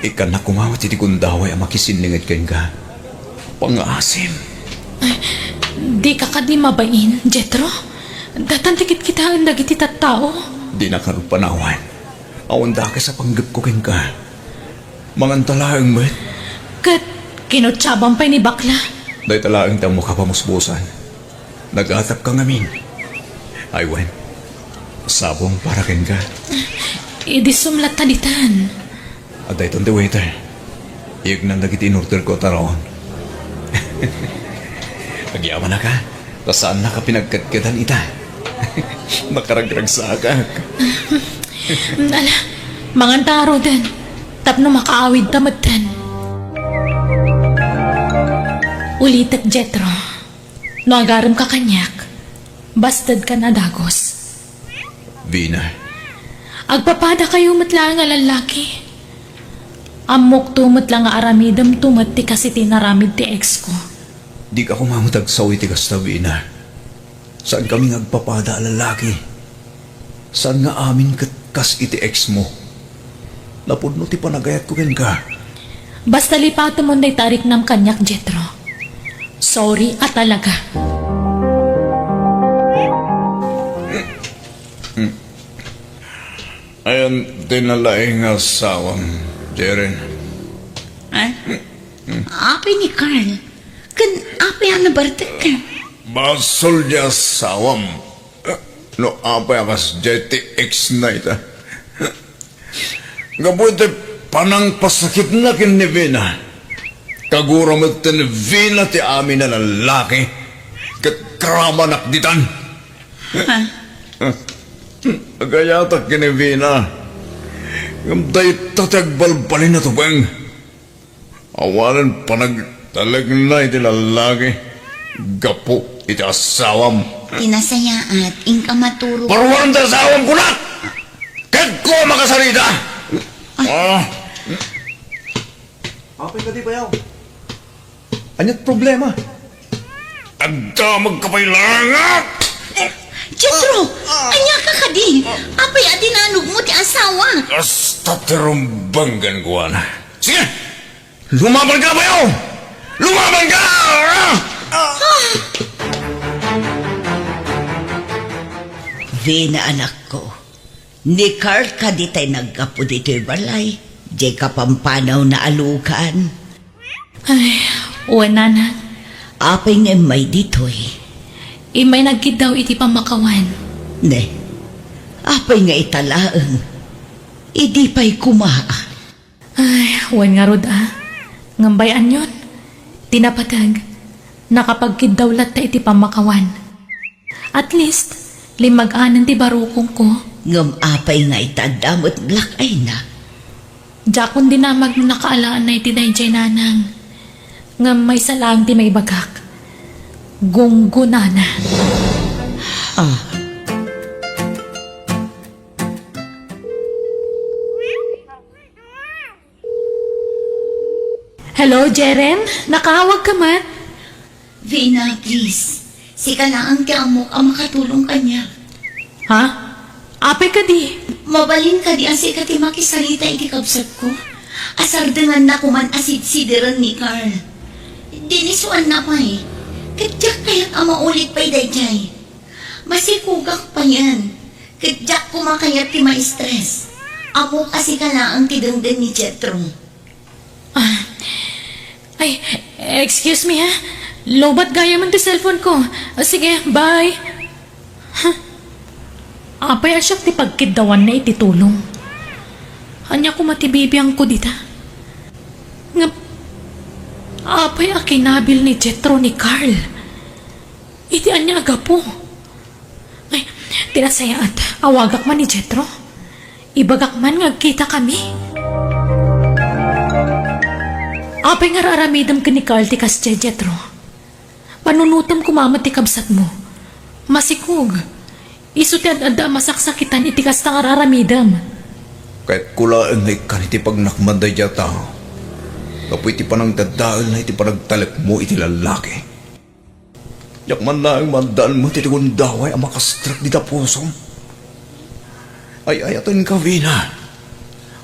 Ikan na kumawat iti kundaway ang makisinlingit kayo ka. Pangasim. Di ka ka di mabain, Jetro. Datantikit kita ang dagiti tattao. Di na karupanawan. Awanda ka sa panggap ko kayo ka. Mangantalaang met. Kat kinutsabang pa ni bakla. Dahil talaang tamo ka pamusbusan. Nag-atap ka ngamin. Aywan. Sabong para kayo ka. Idisumlat talitan. At dahil the waiter. Iyag nang nagit in-order ko taroon. Pagyaman na ka. Saan na ka pinagkatkatan ita? Nakaragrag sa agak. Ala, mangan taro din. Tapno makaawid tamatan. Ulitat Jetro. No agaram ka kanyak. Bastad ka na dagos. Vina. Agpapada kayo matla nga lalaki. Amok tumot lang nga aramidam tumot ti kasi tinaramid ti ex ko. Di ka kumamutag sa iti kasta, Vina. Saan kami nagpapada lalaki? Saan nga amin kas iti ex mo? Napudno ti panagayat ko ken ka. Basta lipato mo na'y tarik ng kanyak, Jetro. Sorry at talaga. Ayan, dinalaing asawang, Jeren. Api ni Carl. Kan api ang nabartag ka. Basol niya asawam. No, apa akas JTX na ita. Gabuti panang pasakit na kin ni Vina. Kagura mo ni Vina ti amin na lalaki. Kakramanak ditan. Agayatak kin ni Vina. Gamday tatagbalbalin na to bang. Awalan panag Talagang na iti lalaki. Gapo iti asawam. Tinasaya at ingka maturo. Parwaran ta asawam ko na! Kag ko makasarita! Apay ka di bayaw? Anyat problema? Agda magkapailangan! Jetro, anya ka kadi. Apay adinanog mo ti asawa. Hasta tirumbanggan ko na. Sige! Lumaban ka bayaw! Lumaban ka! Vina anak ko, ni Carl ka di tayo nagkapo dito'y balay. Di ka pampanaw na alukan. Ay, wala na. Apay nga may dito'y. Imay nagkid daw iti pamakawan. Ne, apay nga italaang. Idi pa'y kumaa. Ay, wan nga rod Ngambayan yon. Tinapatag. Nakapagkid daw lat ta iti pamakawan. At least, limag-anan ti barukong ko. Ngam apay nga itadamot blak ay na. Jakon dinamag no nakaalaan na iti dayjay nanang. Ngam may salang ti may bagak. Gunggunana. Hello, Jeren? Nakahawag ka man? Vina, please. Sika na ang kiamok ang makatulong kanya. Ha? Apay ka di. Mabalin ka di ang sika ti makisarita iti kabsat ko. Asar dengan na kuman asid-sideran ni Carl. Dinisuan na pa eh. Kadyak kaya't ama ulit pa'y dayjay. Masikugak pa yan. Kadyak kumakayat ti ma-stress. Amo kasi ka na ang tidanggan ni Jetro. Ay, excuse me ha. Lobat gaya man ti cellphone ko. Sige, bye. Apay asyak ti pagkidawan na ititulong. Anya ko matibibiyang ko dita. Nga, apay akinabil ni Jetro ni Carl. Iti anya agapo. Ay, tinasaya at awagak man ni Jetro. Ibagak man ngagkita kami. Apay nga raramidam ka ni Carl ti kasya Jetro. Panunutam kumamat ti kabsat mo. Masikog. Iso ti adda masaksakitan iti kasta nga raramidam. Kahit kulaan na ikan iti pagnakmanday yata. Kapo iti panang dadaan na iti panagtalip mo iti lalaki. Yak man na ang mandaan mo iti gundaway ang makastrak di tapusom. Ay ayatan ka, Vina.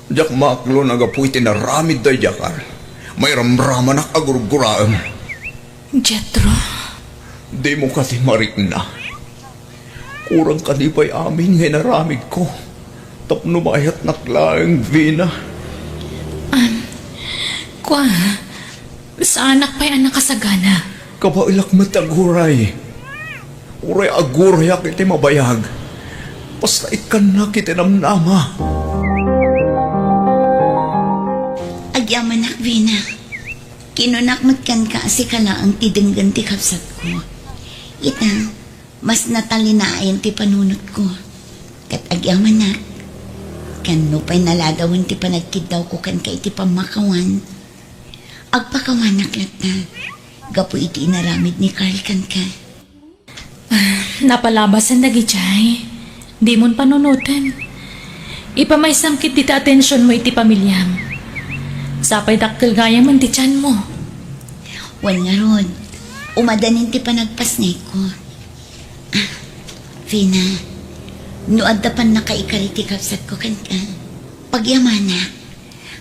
Yak maklo na gapo iti naramid day yakar. May ramraman ak agurguraan. Jetro? Di mo kasi marik na. Kurang kanipay amin ngay naramid ko. Tapno mayat naklaang, Vina. Kwa, sa anak pa'y anak kasagana. Kabailak mataguray. Uray aguray ak iti mabayag. Basta ikan na kitinamnama. Agyaman nak, Vina. Kinunakmat kan ka asi ka na ang tidenggan ti kapsat ko. Ita, mas natalinayan ti panunot ko. Kat agyaman nak. Kano pa'y naladawan ti panagkid daw ko kan ka iti pamakawan. Agpakawanak lat na. Gapo iti inaramid ni Carl kan ka. Napalabasan na gichay. Di mon panunutan. Ipamaisamkit dita atensyon mo iti pamilyam. Sapay dakkel gaya man ti tiyan mo. Wan nga rod. Umadanin ti panagpasnay ko. Vina, no addapan na kaikari ti kapsat ko kan ka. Pagyamana,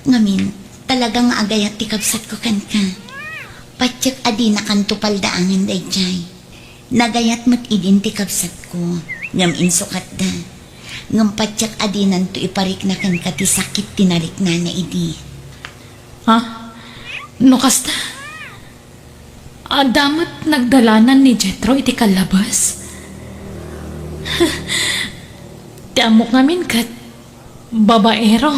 ngamin talagang agayat ti kapsat ko kan ka. Patsyak adi na kanto paldaangan dayjay. Nagayat mat idin ti kapsat ko. Ngam insukat da. Ngam patsyak adi nanto iparik na kan ka ti sakit tinarik na na idi. Ha? No kasta? Damat nagdalanan ni Jetro iti kalabas. Ti amok namin kat babaero.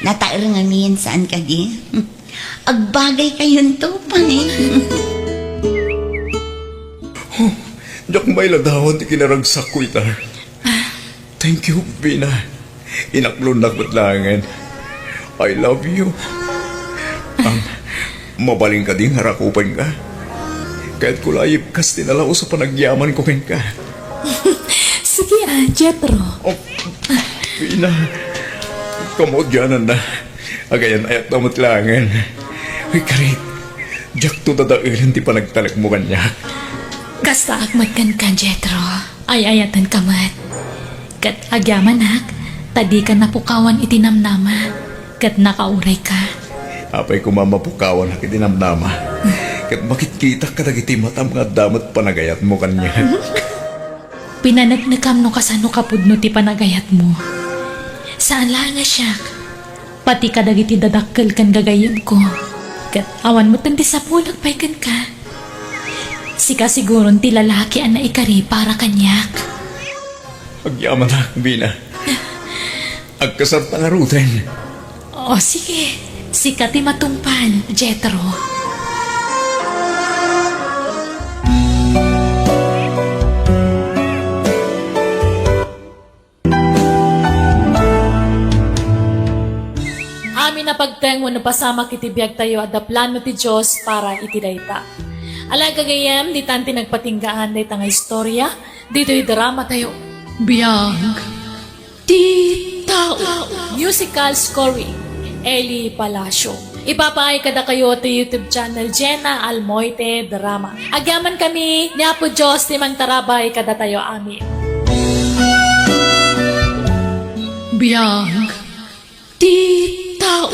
Natair nga miyan saan ka di? Agbagay kayon to pa eh. Yak may ladawan ti kinaragsak ko ita. Thank you, Vina. Inaklon na kutlangan. I love you. Mabaling ka din harakupan ka. Kahit kulayip kas tinalaw sa panagyaman ko ka. Sige Jethro. Oh, Pina. Kamodyanan na. Agayan ayat na matlangan. Uy, karit. Diyak to dadailan ti panagtalak mo kanya. Kasta akmat kan Jethro. Ay ayatan kamat. Kat agyaman hak. Tadi ka napukawan itinamnama. Kat nakauray ka. Apay kumamapukawan na kitinamnama. Kat makikita ka dagiti matam nga damat panagayat mo kanya. Pinanagnagam no kasano kapudno ti panagayat mo. Saan lang nga siya? Pati ka dagiti dadakkel kan gagayon ko. Kat awan mo tanti sa pulag paikan ka. Sika siguron ti lalaki ang naikari para kanyak. Agyaman na, Bina. Agkasarta nga ruten. O sige, sika ti matungpal, Jethro. Amin na pagteng wano pasama kitibiyag tayo at da plano ti Diyos para itidayta. Alaga gayam, di tanti nagpatinggaan day tanga istorya, dito'y drama tayo. Biyag, di tao. Musical scoring, Eli Palacio. Ipapahay kada kayo to YouTube channel Jenna Almoite Drama. Agyaman kami, ni Apo Diyos, timang tarabay kada tayo amin. Biyag, di tao.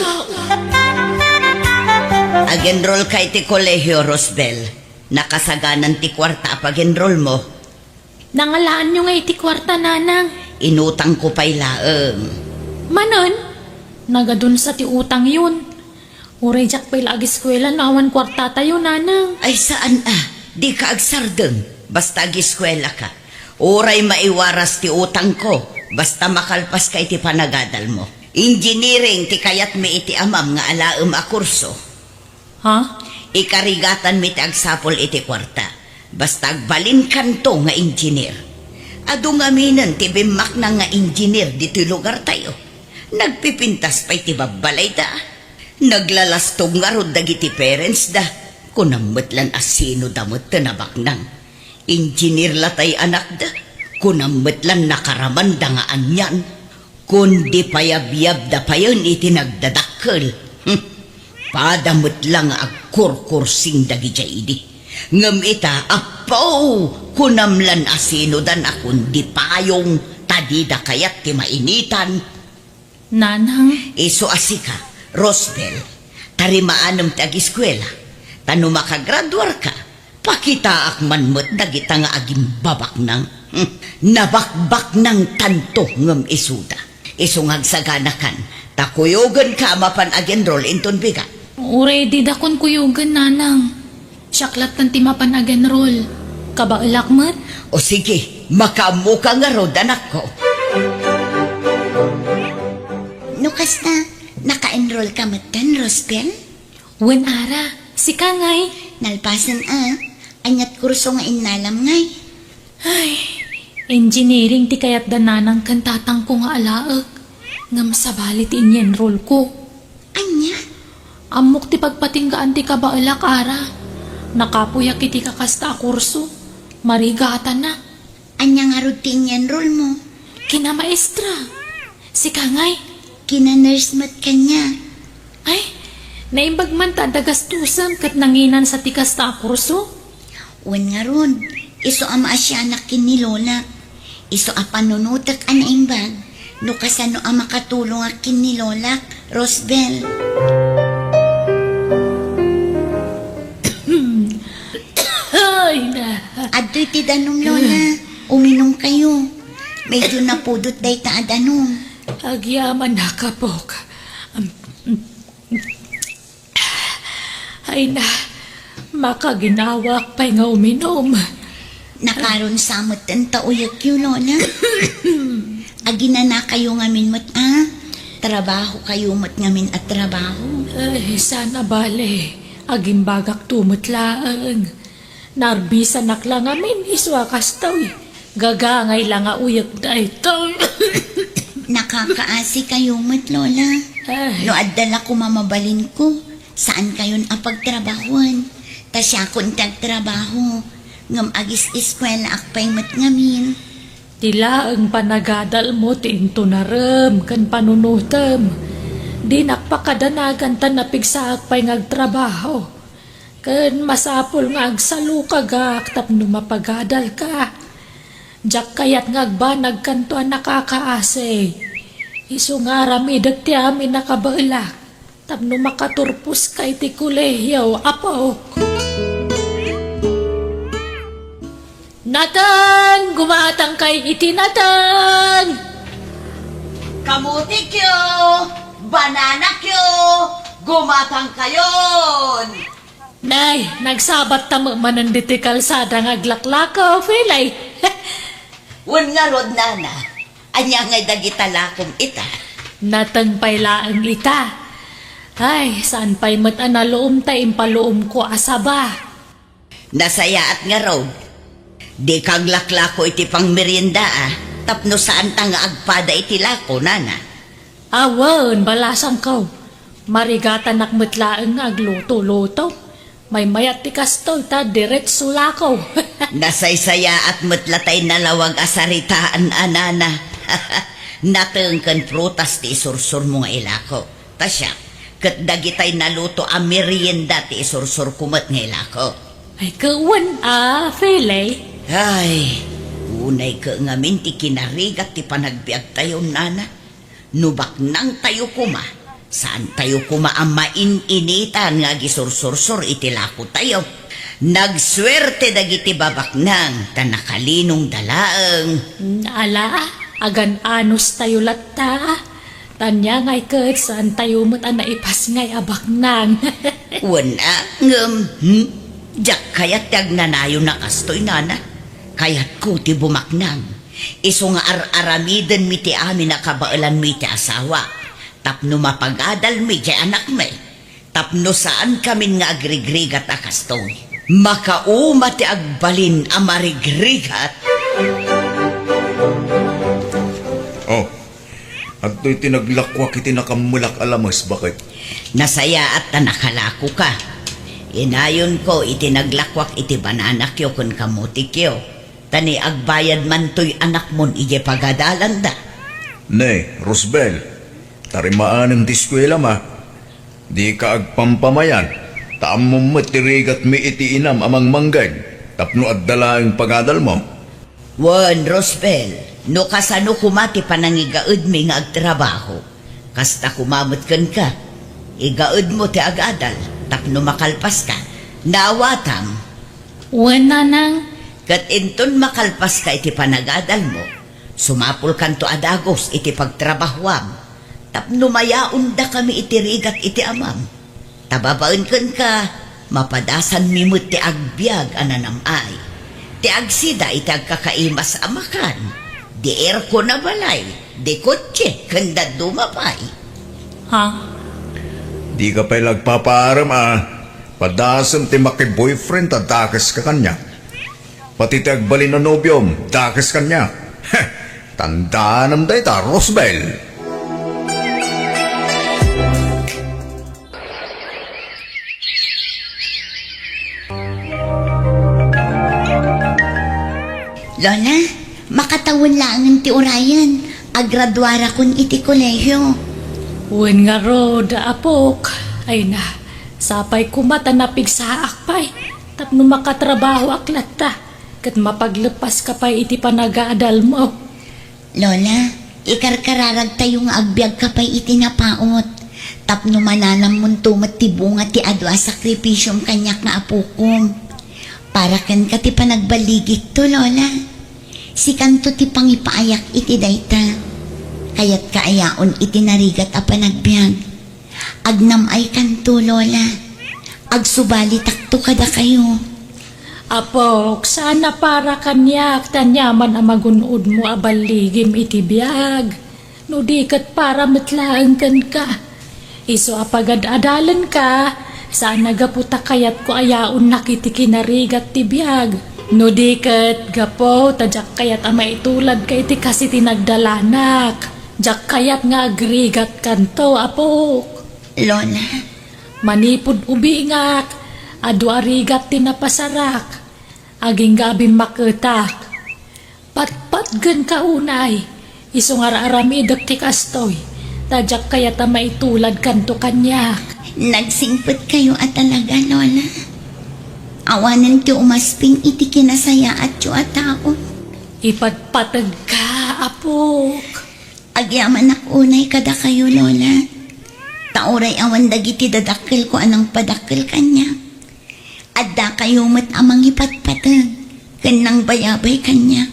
Agenroll kay ti Kolehiyo, Rosbel. Nakasaganan ti kwarta pag-enroll mo. Nangalaan nyo nga iti kwarta, nanang. Inutang ko pa'y laeng. Manon, nagadun sa ti utang yun. Uray jak pa'y ag-eskwela na awan kwarta tayo, nanang. Ay saan di ka agsardeng. Basta ag-eskwela ka. Uray maiwaras ti utang ko. Basta makalpas kay ti panagadal mo. Engineering ti kayat mi iti amam nga alaem a kurso. Ha? Ikarigatan mi ti agsapol iti kwarta. Basta agbalin kanto nga engineer. Adu nga minan ti bimak na nga engineer dito lugar tayo. Nagpipintas pa'y ti babalay da. Naglalastog nga rod dagiti parents da. Kunamot lan asino damot tinabak nang. Engineer latay anak da. Kunamot lan nakaraman da nga anyan. Kundi payabiyab da payon iti nagdadakkel. Padamot lang agkurkursing dagi jaydi. Ngam ita, apaw, kunamlan asino dan akon di payong tadida kayat ti mainitan. Nanang? Iso asika, Rosbel, tarimaanam ti ag-eskwela. Tano makagraduar ka, pakita akman mo't dagita nga aging babak nang. Nabakbak ng tanto ngam isuda. Iso ngagsaganakan, takuyogan ka mapan ag-enroll inton biga. Uray di dakon kuyugan, nanang. Syaklat ng timapan ag-enroll. Kabailakmat? O sige, makamuka nga rod anak ko. Nukas na, naka-enroll ka matan, Rosbel? Wen ara, si Kangay. Nalpasan anyat kurso nga inalam ngay. Ay, engineering ti kayat dananang kantatang ko nga alaag. Ngam sabalit in-enroll ko. Anya? Amok ti pagpatinggaan ti kabailak ara. Nakapuyak iti kakasta a kurso. Marigatan na. Anya nga routine enroll mo? Kina maestra. Si Kangay. Kina nurse mat kanya. Ay, naimbag man ta dagastusan kat nanginan sa ti kasta a kurso. Wen nga ron, iso ama asya anak kin ni Lola. Iso a panunutak anaimbag. No kasano a makatulong akin ni Lola, Rosbel. Ay na. Adoy ti danom, Lola. Uminom kayo. Medyo napudot day ta adanom. Agyaman na kapok. Ay na, makaginawak pa nga uminom. Nakaroon sa amot ang tauyak yun, Lola. Agina na kayo ngamin mat, Trabaho kayo mat ngamin at trabaho. Ay, sana bale. Agimbagak tumutlaan. Narbisa nakla ngamin, iswakas taw. Gagangay lang nga uyak na ito. Nakakaasi kayo mat, Lola. Ay. No adala ko mamabalin ko. saan kayon ang pagtrabahuan? Ta siya kung tagtrabaho. Ngam agis eskwela akpay mat ngamin. Tila ang panagadal mo tinto na rem kan panunutem. Di nakpakadanagan ta napigsaak pa'y ngagtrabaho. Kan masapol nga agsalukagak tapno mapagadal ka. Diyak kayat ngagbanag kanto ang nakakaase. Iso nga ramidag ti amin nakabailak. Tapno makaturpus kay ti kulehiyaw apok. Nathan! Gumatang kay iti Nathan! Kamuti kyo! Banana kyo! Gumatang kayon! Nay, nagsabat tamo mananditi kalsada ng aglaklakaw, filay. Wan nga rod nana, anya ngay dagita lakom ita. Natang pailaang ita. Ay, saan pa'y matanaluom tayo impaluom ko asaba. Nasaya at nga rod. Di kag laklako iti pang merienda tapno saan ta nga agpada iti lako, nana. Awan, balasang ko. Marigatan nakmutlaang agluto-luto. May mayat ti kastol ta diretso lakaw. Nasaysaya at mutlatay nalawag asaritaan, anana. Nateng kan prutas ti isursur mo nga ilako. Tasya, kat dagitay naluto a merienda ti isursur kumat nga ilako. Ay, kawan filay. Ay, unay ka ngamin ti kinarigat ti panagbiag tayo, nana. Nubak nang tayo kuma. Saan tayo kuma ang main-initan nga gisursursur iti lako tayo. Nagswerte dagiti babak nang tanakalinong dalaang. Ala, agan anos tayo latta. Tanya ngay kat saan tayo mo't naipas ngay abak nang. Wana, Diyak kayat tagnanayo na kastoy, nana. Kayat ko ti bumaknang. Iso nga ar-aramiden mi ti amin na kabailan mi ti asawa. Tapno mapagadal mi ti anak mi. Tapno saan kami nga agrigrigat a kastoy. Makauma ti agbalin a marigrigat. Oh, at to'y tinaglakwak iti nakamulak alamas, bakit? Nasaya at nakalako ka. Inayon ko iti naglakwak iti banana kyo kun kamuti kyo. Tani agbayad man to'y anak mon ije pagadalan da. Ne, Rosbel, tarimaan ng diskwela ma. Di ka agpampamayan, taam mo matirigat mi iti inam amang manggay, tapno at dalaing pagadal mo. Wan, Rosbel, no kasano kumati panangigaud mi nga agtrabaho. Kasta kumamot kan ka, igaud mo ti agadal, tapno makalpas ka, nawatam. Wala nang. Kat inton makalpas ka iti panagadal mo, sumapul kanto adagos iti pagtrabahuam. Tapno mayaon da kami iti rigat iti amam. Tababaon kan ka, mapadasan mimut ti agbiag ananamay. Ti agsida iti agkakaimas amakan. Di erko na balay, di kotse, kanda dumapay. Ha? Di ka pa'y lagpapaaram Padasam ti maki-boyfriend dakas ka kanya. Pati ti agbalin na nobyom, dakas kanya. Tandaan am day ta, Rosbel. Lola, makatawon lang ti Orayan. Agradwara kun iti kolehyo. Wen nga road, apok. Ay na, sapay kumata na pigsa akpay. Tapno makatrabaho aklat ta. Kat mapaglepas ka pa iti panagaadal mo. Lola, ikarkararag tayo nga agbyag ka pa iti napaot. Tapno mananam mun tumat ti bunga ti adwa sakripisyong kanyak nga apukom. Para kan ka ti panagbaligit to, Lola. Si kanto ti pangipaayak iti dayta. Kayat kaayaon iti narigat a panagbyag. Agnam ay kanto, Lola. Agsubali takto kada kayo. Apok, sana para kanyak tanyaman ang magunod mo abaligim iti biyag. No dikat para matlaan kan ka. Iso apagad-adalan ka, saan nagaputa kayat ko ayaon nakiti kinarigat ti biyag. No dikat gapo, tadyak kayat ama itulad ka iti kasi tinagdalanak. Jak kayat nga agrigat kanto, apok. Lola, Manipod ubingak, adu arigat tinapasarak, aging gabi maketak. Patpat gen kaunay, isong araramidak ti kastoy, tajak kaya ta maitulad kanto kanyak. Nagsingpot kayo at talaga, Lola. Awanan ti umasping iti kinasaya at yu at tao. Ipatpatag ka, apok. Agyaman unay kada kayo, Lola. Tauray awan dagiti dadakkel ko anang padakkel kanya. Adda kayo mat amang ipatpatag. Kanang bayabay kanya.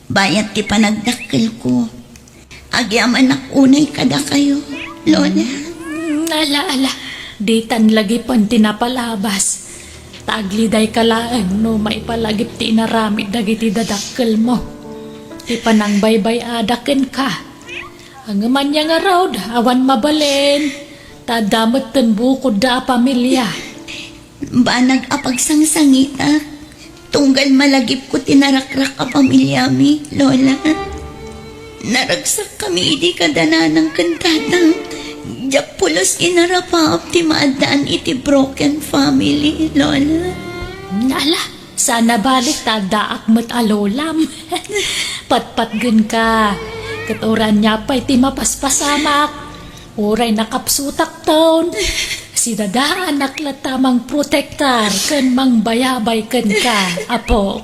Bayat ti panagdakkel ko. Agyaman unay kada kayo, Lola. Ala, di tan lagi pan tinapalabas. Tagliday ka laeng no maipalagip ti inaramid dagiti dadakkel mo. Ipanang baybay adaken ka. Ang man nga raw, awan mabalin. Tadamot ten bukod da pamilya. Banag apagsangsangita. Tunggal malagip ko tinarakrak a pamilya mi, Lola. Naragsak kami idi kadananang kantatang. Japulos inarapap ti maadaan iti broken family, Lola. Nala, sana balik tadaak mat alolam. Patpatgen ka. Katuran niya pa'y ti mapaspasamak. Uray nakapsutak taon. Si dadaan nakla tamang protektar ken mang bayabay ken ka, apo.